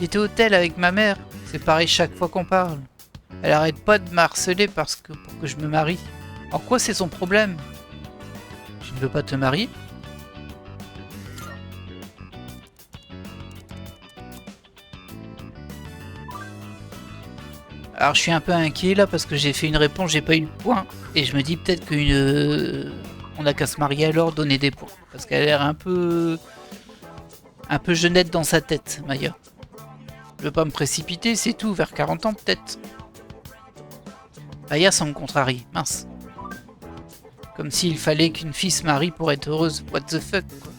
J'étais au hôtel avec ma mère. C'est pareil chaque fois qu'on parle. Elle arrête pas de m'harceler pour que je me marie. En quoi c'est son problème? Tu ne veux pas te marier? Alors je suis un peu inquiet là parce que j'ai fait une réponse, j'ai pas eu le point. Et je me dis peut-être on a qu'à se marier alors, donner des points. Parce qu'elle a l'air un peu jeunette dans sa tête, Maya. Je veux pas me précipiter, c'est tout, vers 40 ans peut-être. Maya semble contrarie, mince. Comme s'il fallait qu'une fille se marie pour être heureuse, what the fuck quoi.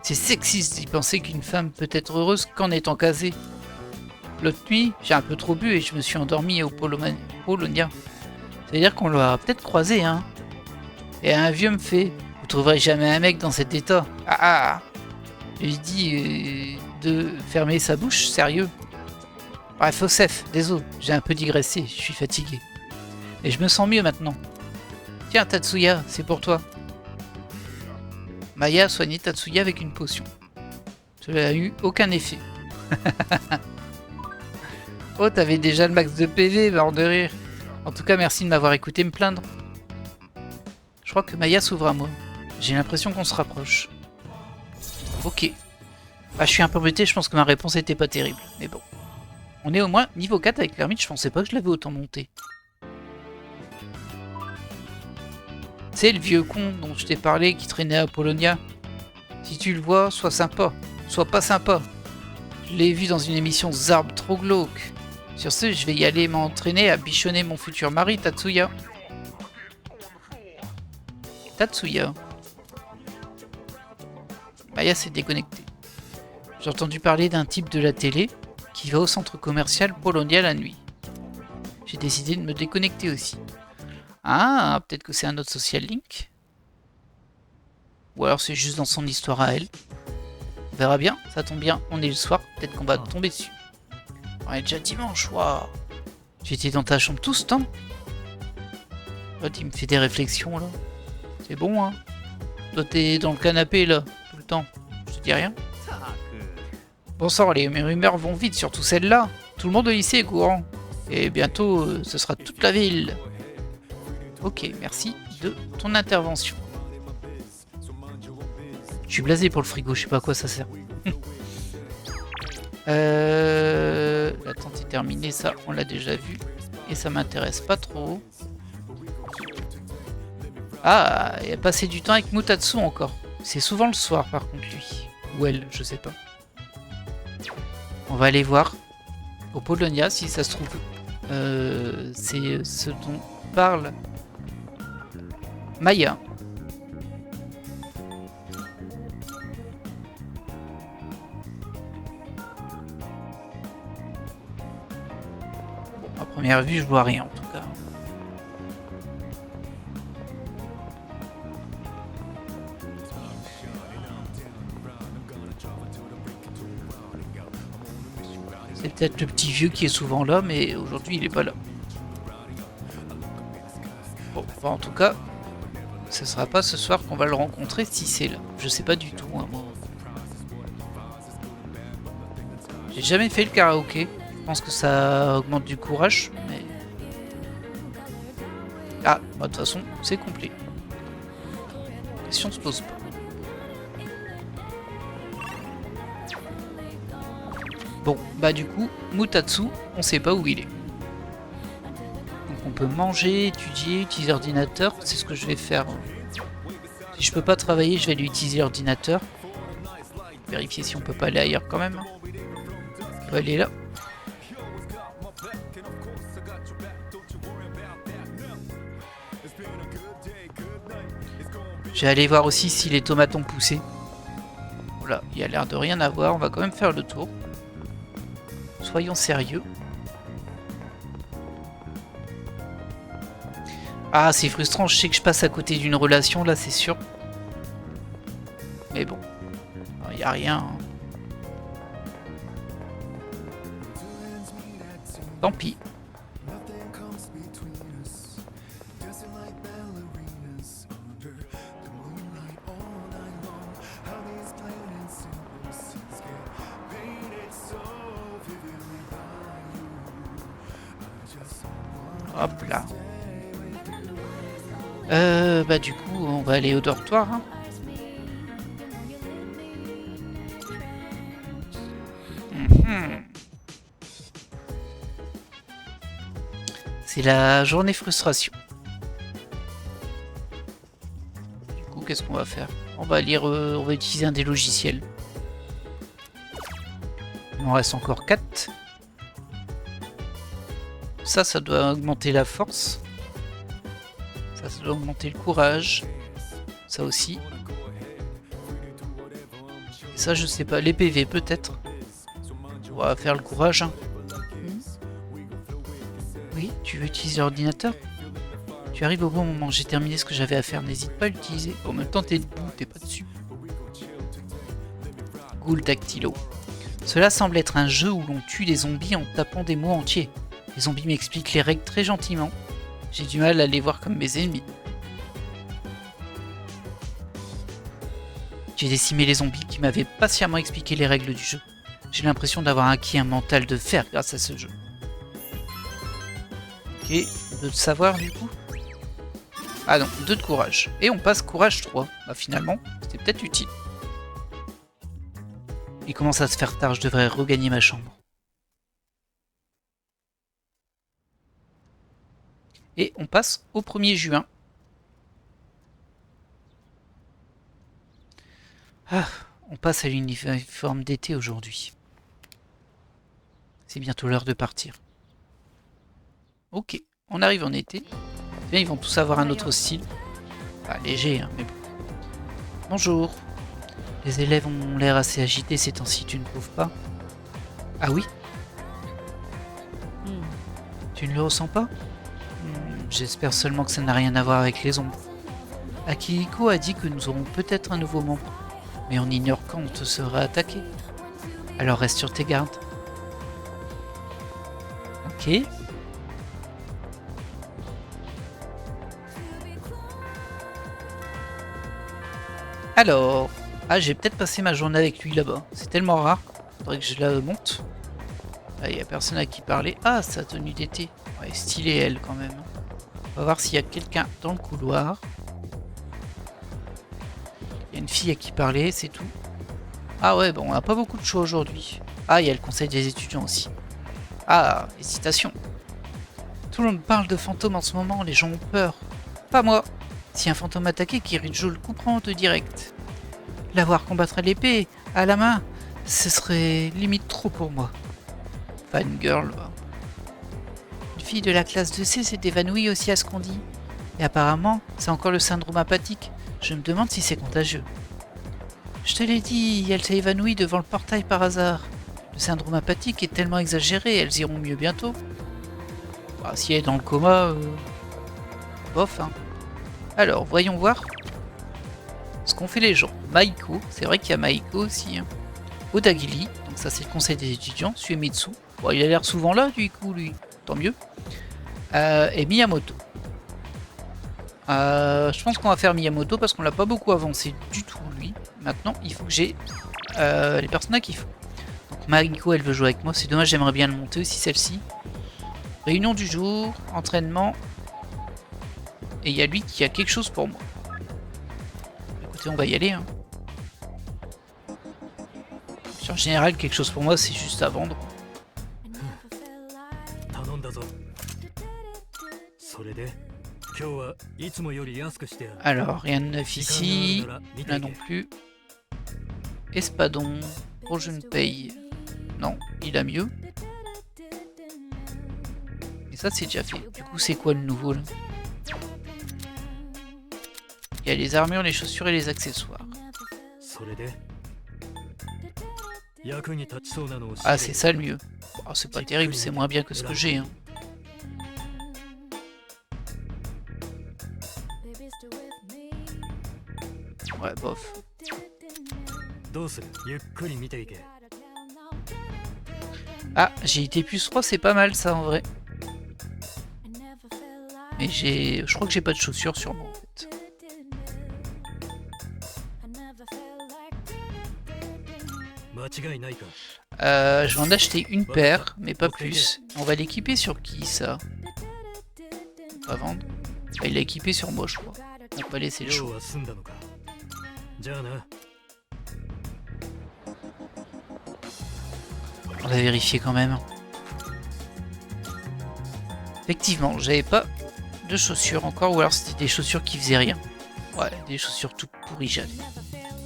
C'est sexiste d'y penser qu'une femme peut être heureuse qu'en étant casée. L'autre nuit, j'ai un peu trop bu et je me suis endormi au Polonia. Ça veut dire qu'on l'a peut-être croisé, hein. Et un vieux me fait, vous trouverez jamais un mec dans cet état. Ah. Je lui dis de fermer sa bouche, sérieux. Bref, Osef, désolé, j'ai un peu digressé, je suis fatigué. Mais je me sens mieux maintenant. Tiens, Tatsuya, c'est pour toi. Maya a soigné Tatsuya avec une potion. Cela n'a eu aucun effet. Oh, t'avais déjà le max de PV, mort de rire. En tout cas, merci de m'avoir écouté me plaindre. Je crois que Maya s'ouvre à moi. J'ai l'impression qu'on se rapproche. Ok. Ah, je suis un peu embêté, je pense que ma réponse était pas terrible. Mais bon. On est au moins niveau 4 avec l'ermite, je pensais pas que je l'avais autant monté. C'est le vieux con dont je t'ai parlé qui traînait à Polonia. Si tu le vois, sois sympa. Sois pas sympa. Je l'ai vu dans une émission Zarb trop glauque. Sur ce, je vais y aller m'entraîner à bichonner mon futur mari, Tatsuya. Tatsuya. Maya s'est déconnectée. J'ai entendu parler d'un type de la télé qui va au centre commercial Polonia la nuit. J'ai décidé de me déconnecter aussi. Ah, peut-être que c'est un autre social link. Ou alors c'est juste dans son histoire à elle. On verra bien, ça tombe bien, on est le soir, peut-être qu'on va tomber dessus. On est déjà dimanche, waouh. J'étais dans ta chambre tout ce temps. L'autre il me fait des réflexions là. C'est bon hein. Toi t'es dans le canapé là, tout le temps. Je te dis rien. Bon sang, les rumeurs vont vite, surtout celle-là. Tout le monde au lycée est courant. Et bientôt, ce sera toute la ville. Ok, merci de ton intervention. Je suis blasé pour le frigo, je sais pas à quoi ça sert. L'attente est terminée, ça on l'a déjà vu. Et ça m'intéresse pas trop. Ah, il a passé du temps avec Mutatsu encore. C'est souvent le soir par contre lui. Ou elle, je sais pas. On va aller voir au Polonia si ça se trouve. C'est ce dont parle Maya. Bon, à première vue, je vois rien en tout cas. C'est peut-être le petit vieux qui est souvent là, mais aujourd'hui il est pas là. Bon, enfin, en tout cas, ce sera pas ce soir qu'on va le rencontrer si c'est là. Je sais pas du tout, hein, moi. J'ai jamais fait le karaoké. Je pense que ça augmente du courage, mais... Ah, bah, de toute façon, c'est complet. La question se pose pas. Bon, bah du coup, Mutatsu, on sait pas où il est. Donc on peut manger, étudier, utiliser l'ordinateur, c'est ce que je vais faire. Si je peux pas travailler, je vais lui utiliser l'ordinateur. Vérifier si on peut pas aller ailleurs quand même. On peut aller là. Je vais aller voir aussi si les tomates ont poussé. Voilà, il y a l'air de rien avoir, on va quand même faire le tour. Soyons sérieux. Ah, c'est frustrant, je sais que je passe à côté d'une relation, là, c'est sûr. Mais bon, il n'y a rien. Hein. Tant pis. Hop là. Bah du coup, on va aller au dortoir. Hein. C'est la journée frustration. Du coup, qu'est-ce qu'on va faire? On va lire, on va utiliser un des logiciels. Il m'en reste encore 4. Ça doit augmenter la force. Ça doit augmenter le courage. Ça aussi. Et ça, je sais pas. Les PV, peut-être. On va faire le courage. Hein. Oui, tu veux utiliser l'ordinateur? Tu arrives au bon moment. J'ai terminé ce que j'avais à faire. N'hésite pas à l'utiliser. En même temps, t'es debout, t'es pas dessus. Ghoul Dactylo. Cela semble être un jeu où l'on tue des zombies en tapant des mots entiers. Les zombies m'expliquent les règles très gentiment. J'ai du mal à les voir comme mes ennemis. J'ai décimé les zombies qui m'avaient patiemment expliqué les règles du jeu. J'ai l'impression d'avoir acquis un mental de fer grâce à ce jeu. Ok, 2 de savoir du coup. Ah non, 2 de courage. Et on passe courage 3. Bah finalement, c'était peut-être utile. Il commence à se faire tard, je devrais regagner ma chambre. Et on passe au 1er juin. Ah, on passe à l'uniforme d'été aujourd'hui. C'est bientôt l'heure de partir. Ok, on arrive en été. Bien, ils vont tous avoir un autre style. Pas léger, hein, mais bon. Bonjour. Les élèves ont l'air assez agités ces temps-ci, tu ne trouves pas? Ah oui? Tu ne le ressens pas? J'espère seulement que ça n'a rien à voir avec les ombres. Akihiko a dit que nous aurons peut-être un nouveau membre, mais on ignore quand on te sera attaqué. Alors reste sur tes gardes. Ok. Alors, j'ai peut-être passé ma journée avec lui là-bas. C'est tellement rare. Faudrait que je la monte. Là, il n'y a personne à qui parler. Ah, sa tenue d'été. Ouais, stylée elle quand même. On va voir s'il y a quelqu'un dans le couloir. Il y a une fille à qui parler, c'est tout. Ah ouais, bon, on n'a pas beaucoup de choix aujourd'hui. Ah, il y a le conseil des étudiants aussi. Ah, hésitation. Tout le monde parle de fantômes en ce moment, les gens ont peur. Pas moi. Si un fantôme attaquait, Kirijo le couperait de direct. L'avoir combattre à l'épée, à la main, ce serait limite trop pour moi. Fangirl, va. Une fille de la classe de C s'est évanouie aussi à ce qu'on dit. Et apparemment, c'est encore le syndrome apathique. Je me demande si c'est contagieux. Je te l'ai dit, elle s'est évanouie devant le portail par hasard. Le syndrome apathique est tellement exagéré, elles iront mieux bientôt. Bah, si elle est dans le coma, bof, hein. Alors, voyons voir ce qu'ont fait les gens. Maiko, c'est vrai qu'il y a Maiko aussi. Hein. Odagili, donc ça c'est le conseil des étudiants. Suemitsu, bon, il a l'air souvent là du coup, lui, tant mieux. Et Miyamoto. Je pense qu'on va faire Miyamoto parce qu'on l'a pas beaucoup avancé du tout, lui. Maintenant, il faut que j'ai les personnages qu'il faut. Donc Maiko, elle veut jouer avec moi. C'est dommage, j'aimerais bien le monter aussi, celle-ci. Réunion du jour, entraînement. Et il y a lui qui a quelque chose pour moi. Écoutez, on va y aller. Hein. En général, quelque chose pour moi, c'est juste à vendre. Alors, rien de neuf ici. Là non plus. Espadon. Oh, je ne paye. Non, il a mieux. Et ça, c'est déjà fait. Du coup, c'est quoi le nouveau là? Il y a les armures, les chaussures et les accessoires. Ah, c'est ça le mieux. Oh, c'est pas terrible, c'est moins bien que ce que j'ai. Hein. Ouais, bof. Ah, j'ai été plus 3, c'est pas mal ça en vrai. Mais je crois que j'ai pas de chaussures sur moi en fait. Je vais en acheter une paire, mais pas plus. On va l'équiper sur qui ça? On va vendre. Ah, il l'a équipé sur moi, je crois. On va laisser le choix. On va vérifier quand même. Effectivement, j'avais pas de chaussures encore, ou alors c'était des chaussures qui faisaient rien. Ouais, des chaussures toutes pourries j'avais.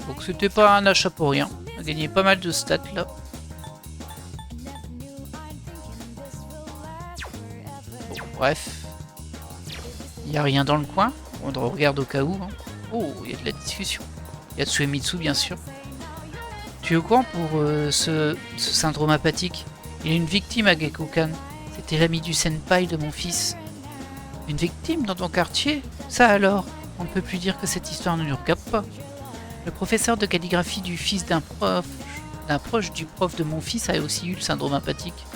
Donc c'était pas un achat pour rien. On a gagné pas mal de stats là. Bon, bref. Il n'y a rien dans le coin. On regarde au cas où. Hein. Oh, il y a de la discussion. Il y a Tsuemitsu bien sûr. Tu es au courant pour ce syndrome apathique? Il est une victime à Gekkokan. C'était l'ami du senpai de mon fils. Une victime dans ton quartier? Ça alors? On ne peut plus dire que cette histoire ne nous regarde pas. Le professeur de calligraphie du fils d'un proche du prof de mon fils a aussi eu le syndrome apathique.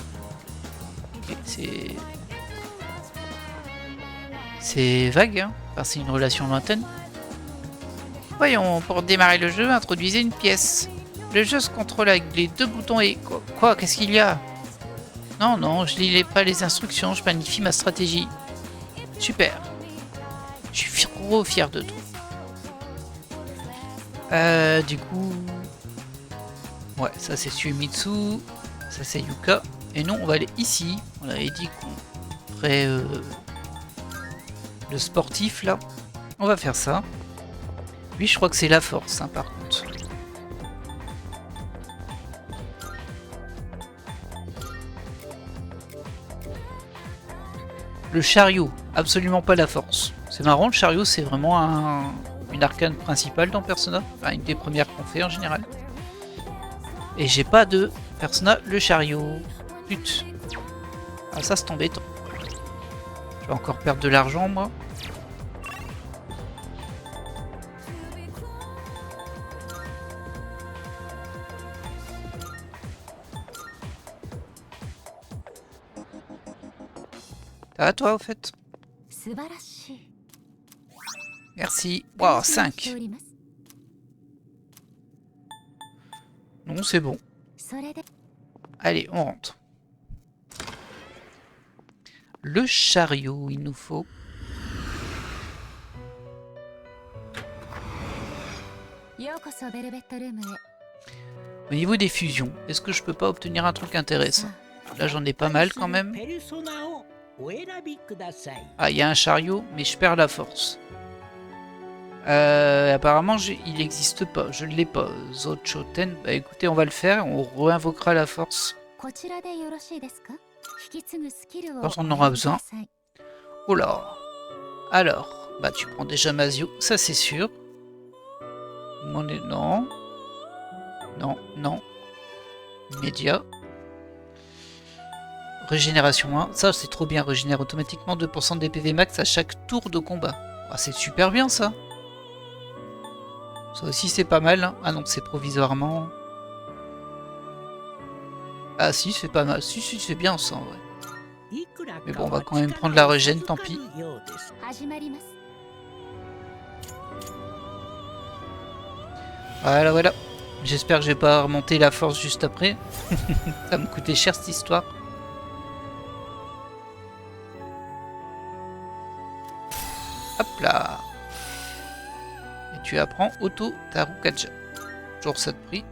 Okay, c'est vague, hein, enfin, c'est une relation lointaine. Voyons, pour démarrer le jeu, introduisez une pièce. Le jeu se contrôle avec les 2 boutons et... Quoi? Qu'est-ce qu'il y a? Non, je lis pas les instructions, je planifie ma stratégie. Super. Je suis trop fier de toi. Du coup... Ouais, ça c'est Suemitsu, ça c'est Yuka. Et non, on va aller ici. On avait dit qu'on ferait le sportif là. On va faire ça. Lui, je crois que c'est la force, hein, par contre. Le chariot, absolument pas la force. C'est marrant, le chariot c'est vraiment une arcane principale dans Persona. Enfin, une des premières qu'on fait en général. Et j'ai pas de Persona le chariot. Pute. Ah ça c'est embêtant. Je vais encore perdre de l'argent moi. Ça va toi au fait? 素晴らしい。 Merci. Wow, 楽しみにして 5. おります。 Non, c'est bon. それで Allez, on rentre. Le chariot, il nous faut. Au niveau des fusions, est-ce que je peux pas obtenir un truc intéressant? Là, j'en ai pas mal quand même. Ah, il y a un chariot, mais je perds la force. Apparemment, il n'existe pas. Je ne l'ai pas. Zochoten. Bah écoutez, on va le faire. On réinvoquera la force quand on aura besoin. Oh là. Alors, bah tu prends déjà Mazio, ça c'est sûr. Non. Non, non. Immédiat. Régénération 1. Ça c'est trop bien. Régénère automatiquement 2% des PV max à chaque tour de combat. Ah, c'est super bien ça. Ça aussi c'est pas mal. Hein. Ah non, c'est provisoirement. Ah si, c'est pas mal. Si, c'est bien ça en vrai. Mais bon, on va quand même prendre la régène, tant pis. Voilà, voilà. J'espère que je vais pas remonter la force juste après. Ça va me coûter cher cette histoire. Hop là. Et tu apprends Auto Tarukaja. Toujours ça de prix.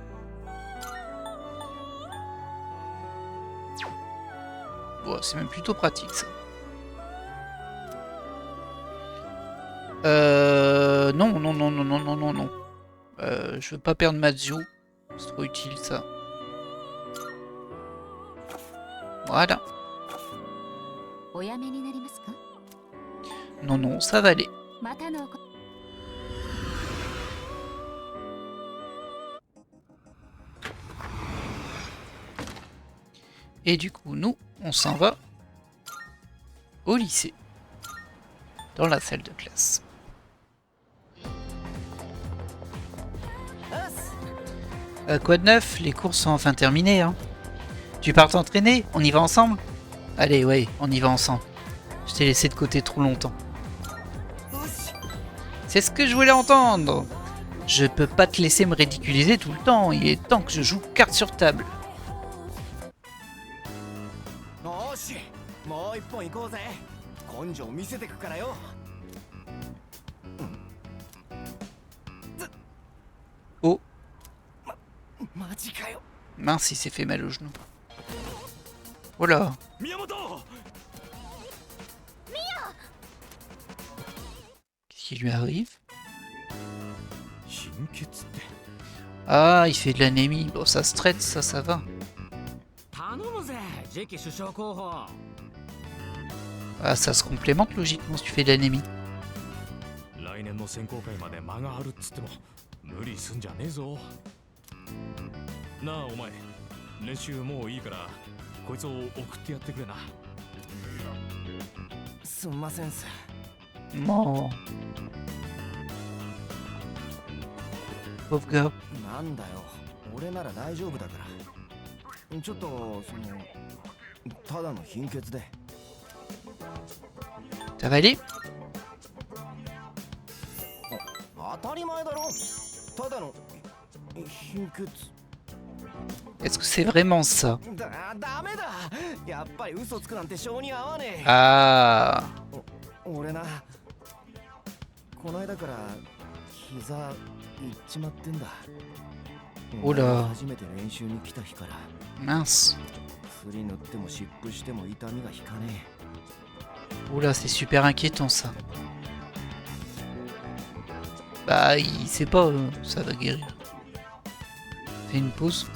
Bon, c'est même plutôt pratique ça. Non. Je veux pas perdre Mazio. C'est trop utile ça. Voilà. Non, ça va aller. Et du coup, nous, on s'en va au lycée. Dans la salle de classe. Quoi de neuf? Les cours sont enfin terminés, hein. Tu pars t'entraîner? On y va ensemble? Allez, ouais, on y va ensemble. Je t'ai laissé de côté trop longtemps. C'est ce que je voulais entendre. Je peux pas te laisser me ridiculiser tout le temps. Il est temps que je joue carte sur table. Oh. Mince, il s'est fait mal au genou. Voilà. Qu'est-ce qui lui arrive? Ah, il fait de l'anémie. Bon, ça se traite, ça va. Ah, ça se complémente logiquement si tu fais de l'anémie. Non. Pauvre gars. Ça va aller? Est-ce que c'est vraiment ça? Ah. Oh là. Mince. Oula, c'est super inquiétant ça. Bah, il sait pas, ça va guérir. Fais une pause.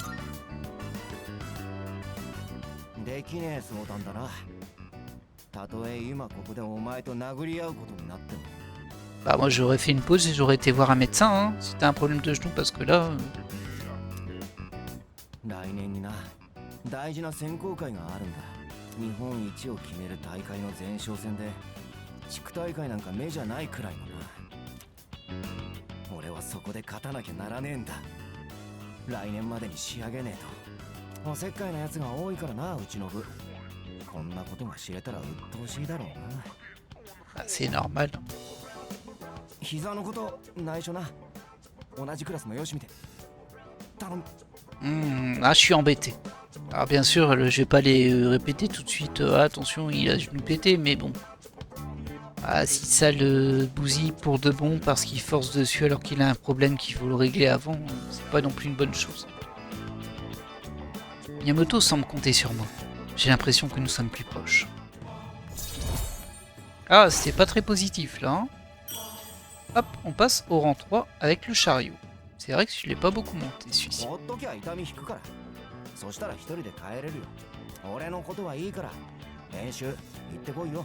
たとえ今ここでお前と殴り合うことになっても。 Bah moi j'aurais fait une pause et j'aurais été voir un médecin hein, si t'as un problème de genou parce que là... 来年にな、大事な選考会があるんだ。日本一を決める大会の前哨戦で、地区大会なんか目じゃないくらいのな。俺はそこで勝たなきゃならねえんだ。来年までに仕上げねえと。おせっかいなやつが多いからな、うちの部。こんなことが知れたら鬱陶しいだろうな。 Bah, c'est normal. 膝のこと内緒な。同じクラスのよしみて頼む。 Ah, je suis embêté. Alors bien sûr, je vais pas les répéter tout de suite. Attention, il a le genou pété, mais bon. Ah, si ça le bousille pour de bon parce qu'il force dessus alors qu'il a un problème qu'il faut le régler avant, c'est pas non plus une bonne chose. Miyamoto semble compter sur moi. J'ai l'impression que nous sommes plus proches. Ah, c'était pas très positif là. Hein. Hop, on passe au rang 3 avec le chariot. C'est vrai que je l'ai pas beaucoup monté celui-ci. ほっときゃ痛み引くから。そしたら一人で帰れるよ。俺のことはいいから。練習行ってこいよ。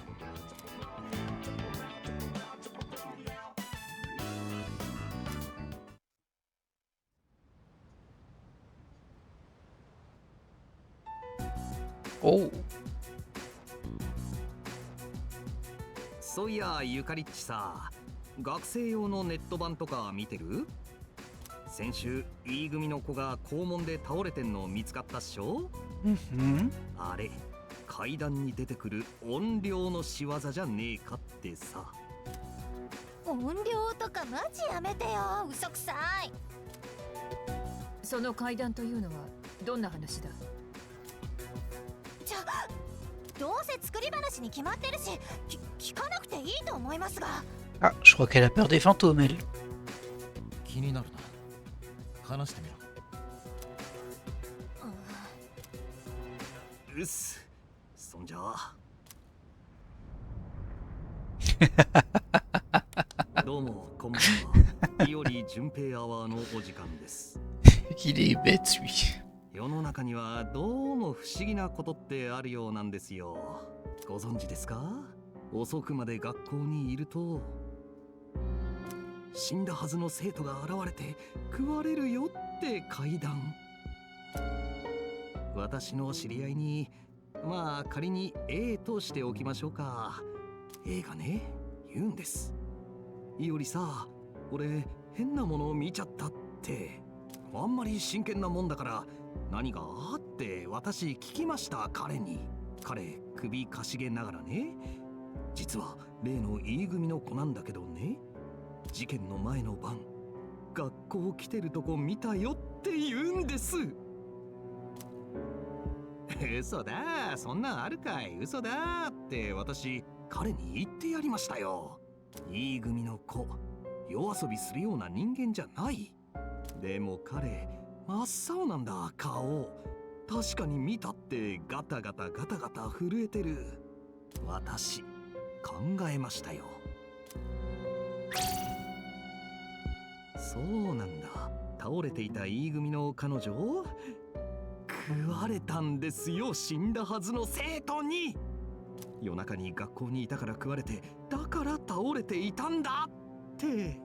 Oh. そういやゆかりっちさ、学生用のネット版とか見てる？先週 E 組の子が校門で倒れてんの見つかったっしょ？あれ階段に出てくる怨霊の仕業じゃねえかってさ。音量とかマジやめてよ、嘘くさい。その階段というのはどんな話だ？どうせ作り話に決まってるし、聞かなくていいと思いますが。 Ah, je crois qu'elle a peur des fantômes, elle. 気になるな。話してみろ。うっす。そんじゃあ。どうもこんばんは。いおり純平アワーのお時間です。Il est bête, lui. 世の中にはどうも不思議なことってあるようなんですよ。ご存知ですか？遅くまで学校にいると死んだはずの生徒が現れて食われるよって怪談。私の知り合いに、まあ仮に A としておきましょうか。A がね言うんです。いおりさ、俺変なものを見ちゃったって。あんまり真剣なもんだから何があって私聞きました彼に。彼首かしげながらね、実は例の E 組の子なんだけどね、事件の前の晩学校来てるとこ見たよって言うんです。嘘だ、そんなんあるかい、嘘だって私彼に言ってやりましたよ。 E 組の子夜遊びするような人間じゃない。でも彼真っ青なんだ顔。確かに見たってガタガタガタガタ震えてる。私考えましたよ。そうなんだ、倒れていた E 組の彼女食われたんですよ、死んだはずの生徒に。夜中に学校にいたから食われて、だから倒れていたんだって。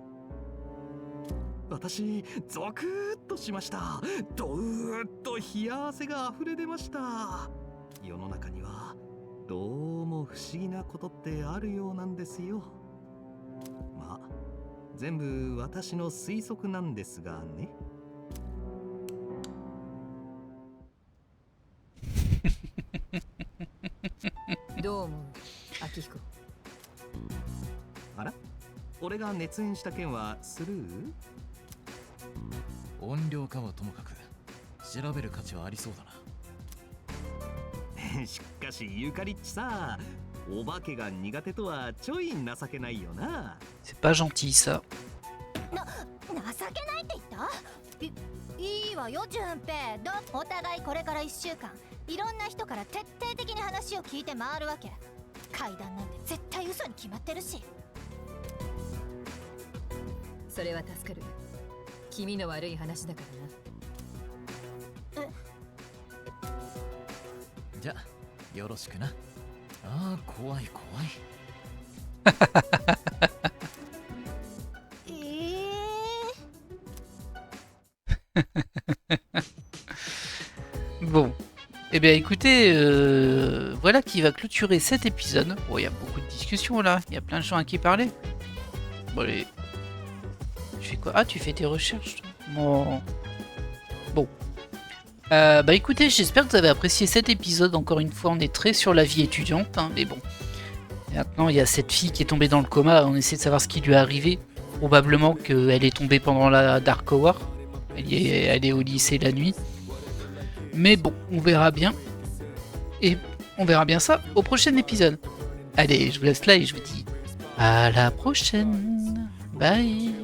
私ゾクッとしました。ドーッと冷や汗が溢れ出ました。世の中にはどうも不思議なことってあるようなんですよ。まあ全部私の推測なんですがね。どう思う、秋彦？あら、俺が熱演した件はスルー？音量かはともかく調べる価値はありそうだな。しかしゆかりっちさ、お化けが苦手とはちょい情けないよな。 C'est pas gentil, ça. 情けないって言った？いいわよ順平。お互いこれから1週間いろんな人から徹底的に話を聞いて回るわけ。怪談なんて絶対嘘に決まってるし。それは助かる。君の悪い話だからな。じゃあよろしくな。ああ怖い怖い。Bon. Eh bien écoutez, voilà qui va clôturer cet épisode. Bon, il y a beaucoup de discussions là, il y a plein de gens à qui parler. Bon allez. Tu fais quoi? Ah, tu fais tes recherches toi. Bon. Bah écoutez, j'espère que vous avez apprécié cet épisode. Encore une fois, on est très sur la vie étudiante, hein, mais bon. Et maintenant, il y a cette fille qui est tombée dans le coma, on essaie de savoir ce qui lui est arrivé. Probablement qu'elle est tombée pendant la Dark Hour. Elle est au lycée la nuit. Mais bon, on verra bien. Et on verra bien ça au prochain épisode. Allez, je vous laisse là et je vous dis à la prochaine. Bye.